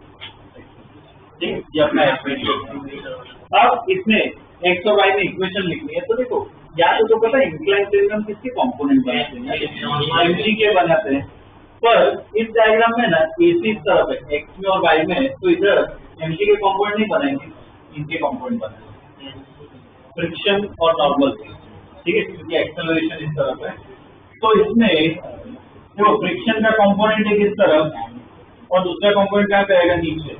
ठीक, ये अपना एक्सप्रेशन। अब इसमें एक्स और वाई में इक्वेशन लिखनी है, तो देखो या तो पता है इंक्लाइन प्लेन में हम किसके कंपोनेंट बनाते हैं, एमजी के बनाते हैं, पर इस डायग्राम में ना एसी इस तरफ है, एक्स में और वाई में है, तो इधर एमजी के कंपोनेंट नहीं बनाएंगे, इनके कंपोनेंट बनाए, फ्रिक्शन और नॉर्मल, ठीक है, क्योंकि एक्सेलरेशन इस तरफ है। तो इसमें देखो फ्रिक्शन का कंपोनेंट एक इस तरफ और दूसरा कंपोनेंट कहाँ पे आएगा, नीचे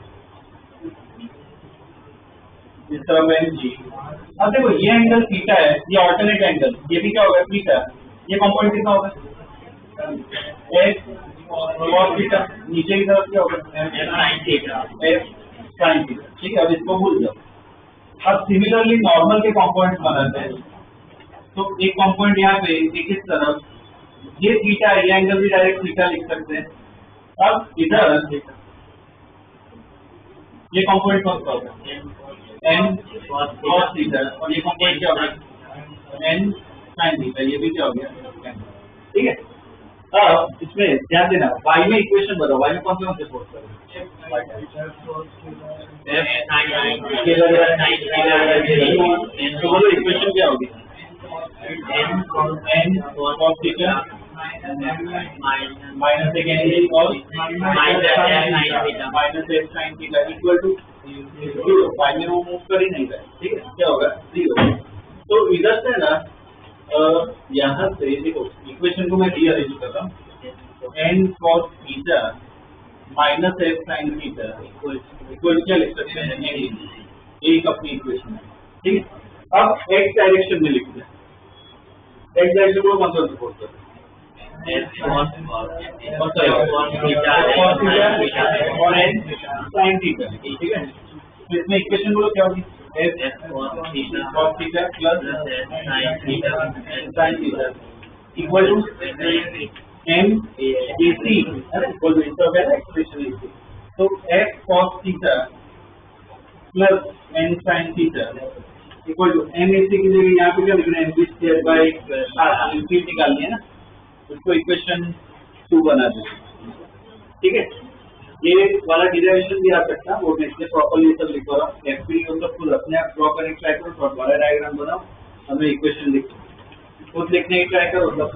इस तरफ है जी। अब देखो ये एंगल थीटा है, ये ऑल्टरनेट एंगल, ये भी क्या होगा थीटा, ये कंपोनेंट कितना होगा एक्स cos थीटा, नीचे की तरफ क्या होगा sin थीटा, sin थीटा, ठीक है। अब इसको भूल जाओ। अब सिमिलरली नॉर्मल के कंपोनेंट्स बनाते हैं, तो एक कंपोनेंट यहाँ पे एक इस तरफ, ये थीटा है, ये एंगल भी डायरेक्ट थीटा लिख सकते हैं। अब इधर ये कंपोनेंट कौन सा होगा n cos थीटा, और ये कंपोनेंट क्या होगा n sin थीटा, ये भी क्या हो गया, ठीक है। अब इसमें ध्यान देना, y में इक्वेशन बताओ, y में कौन से फोर्स करें, तो बोलो इक्वेशन क्या होगी n cos थीटा माइनस एक एंगल और माइनस एक sin theta equal to 0, y में वो मूव कर ही नहीं रहा है, ठीक है, क्या होगा 0। तो इधर से ना यहाँ से देखो इक्वेशन को मैं रीअरेंज कर रहा हूँ, n cos theta minus f sin theta equal क्या लिख सकते हैं, एक अपनी इक्वेशन है, ठीक है। अब x डायरेक्शन में लिखते हैं, x डायरेक्शन को कौन सा सपोर्ट करते हैं, और n sin थीटा, ठीक है। तो इसमें इक्वेशन बोलो क्या होगी, cos theta plus sin theta equal to m ac equal to इसका क्या है एक्सप्रेशन ac। तो f cos theta plus n sin theta equal to m ac की जगह यहाँ पे क्या लिख रहे हैं, mv स्क्वायर बाय इंफिनिटी निकालनी है ना, उसको इक्वेशन 2 बना दीजिए, ठीक है। ये वाला डिराइवेशन भी आ सकता है, वो मैं इसलिए प्रॉपर्ली सब लिख रहा हूँ, एफपी को सब खुद अपने आप ड्रॉ करने की ट्राई करो, और बड़ा डायग्राम बनाओ, हमें इक्वेशन लिखो, खुद लिखने की ट्राई करो, सब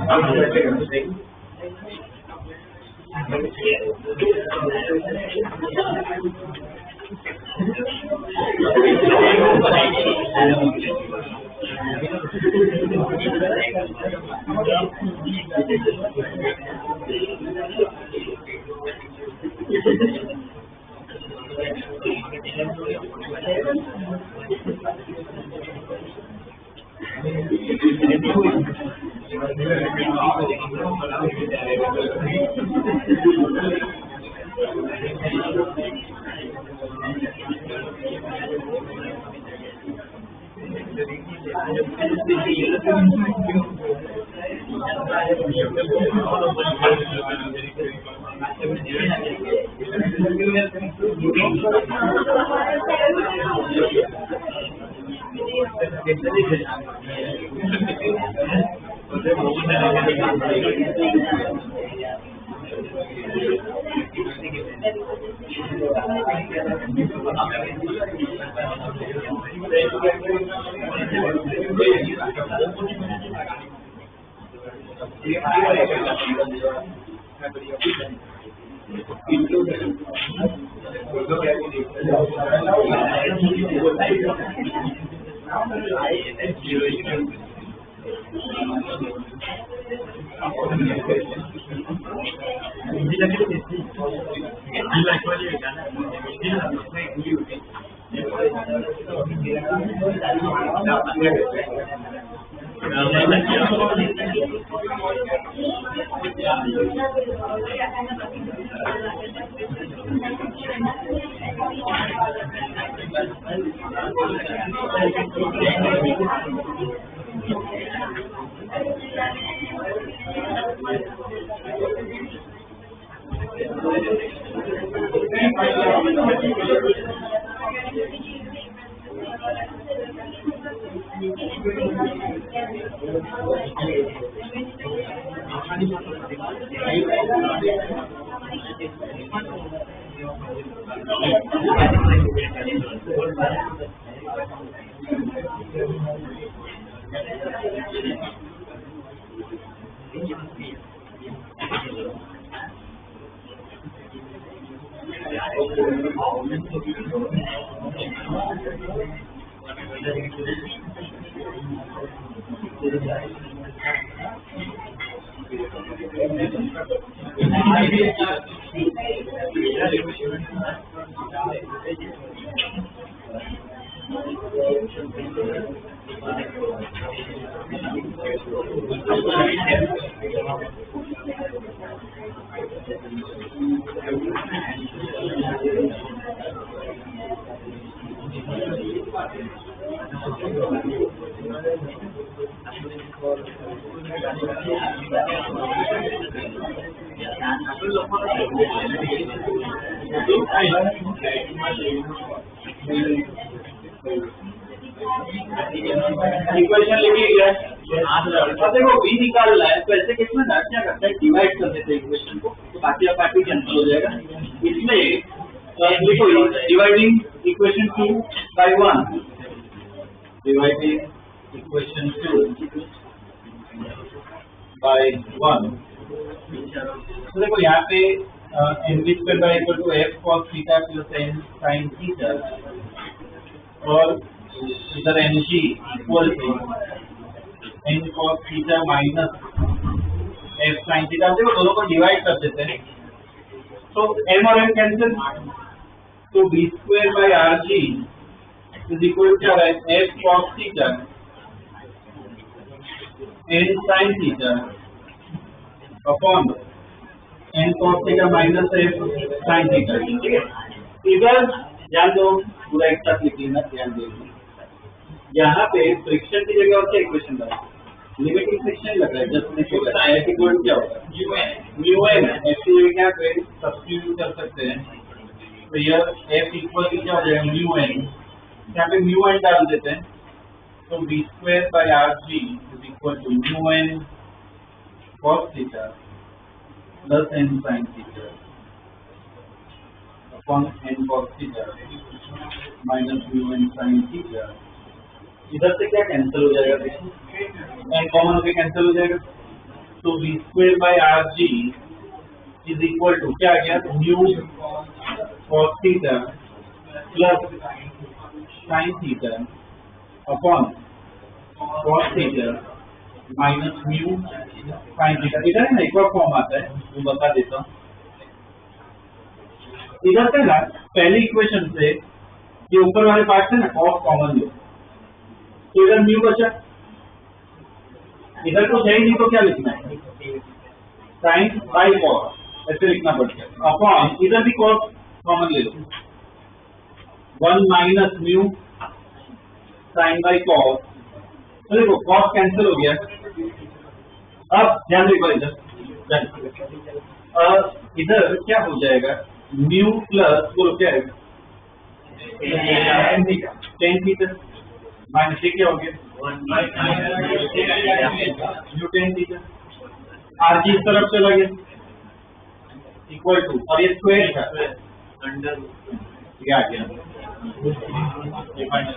इक्वेशन लिखी गया। अब देखो v निकालना है तो ऐसे केस में ना क्या करते हैं, डिवाइड कर देते हैं इक्वेशन को, तो बाकी आप कैंसिल हो जाएगा। इसमें देखो dividing equation 2 by 1, dividing equation 2 by 1। तो देखो यहाँ पे mv square by equal to f cos theta plus n sin theta, और इधर mg equal to n cos theta minus f sin theta। देखो दोनों को डिवाइड कर देते हैं तो m और m कैंसिल, तो b square by rg is equal to f cos theta n sin theta upon n cos theta minus f sin theta। ठीक है, इधर ध्यान दो, पूरा एक साथ लिख लेना, ध्यान दो। यहाँ पे फ्रिक्शन की जगह और क्या इक्वेशन लगा, लिमिटिंग फ्रिक्शन लग रहा है। जस्ट f इक्वल टू क्या होगा, म्यू एन। f की जगह क्या पे सब्स्टिट्यूट कर सकते हैं, तो यह f इक्वल टू क्या हो जाएगा, म्यू एन। यहाँ पे म्यू एन डाल देते हैं, तो b square by R G is equal to mu N cos theta plus n sin theta upon n cos theta minus mu N sin theta. इधर से क्या कैंसिल हो जाएगा, n कॉमन होकर कैंसिल हो जाएगा, तो b square by R G is equal to क्या आ गया, mu cos theta plus sin theta upon cos theta minus mu sin theta. इधर है ना एक और फॉर्म आता है, वो बता देता हूँ। इधर से ना पहली इक्वेशन से ये ऊपर वाले पार्ट से ना cos कॉमन लो, तो इधर म्यू बचा, इधर कुछ है ही नहीं तो क्या लिखना है, sin बाई cos ऐसे लिखना पड़ता है, अपॉन इधर भी cos कॉमन ले लो, 1 minus mu sin by cos। तो देखो cos कैंसिल हो गया। अब ध्यान दो इधर क्या हो जाएगा, म्यू प्लस बोलो क्या है, tan थीटा माइनस ये क्या हो गया, म्यू tan थीटा। आरजी इस तरफ चला गया इक्वल टू, और ये स्क्वायर था अंडर ये आ गया, ये माइनस।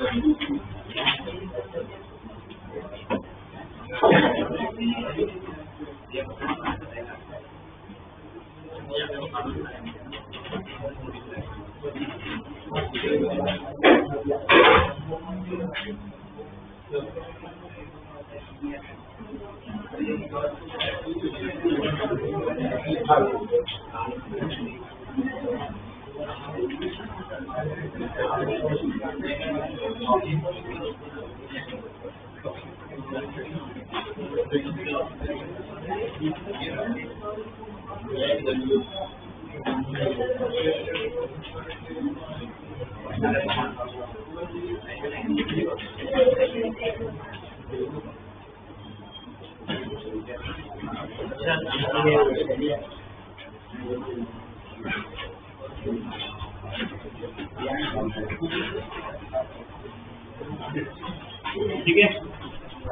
ठीक है,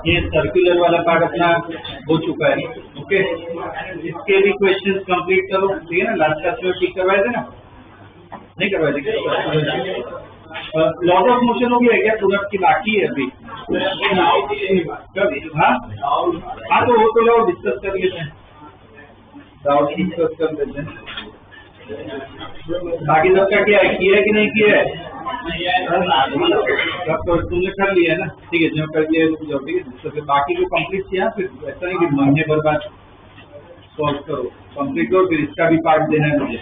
ये सर्कुलर वाला पार्ट अपना हो चुका है। ओके, इसके भी क्वेश्चंस कंप्लीट करो। ठीक है ना, लास्ट क्लास में ठीक करवाए थे ना, नहीं करवाए थे? लॉज ऑफ मोशन हो गया क्या पूरा की बाकी है अभी? हाँ हाँ, तो वो तो लोग डिस्कस कर लेते हैं, डाउट डिस्कस कर लेते हैं। बाकी सबका क्या है, किया है कि नहीं किया है? तो तुमने कर लिया ना, ठीक है, जो कर दिया जाओ, ठीक है, तो फिर बाकी को कंप्लीट किया, फिर ऐसा नहीं कि महीने भर बाद सॉल्व करो, कंप्लीट करो, फिर इसका भी पार्ट देना है मुझे।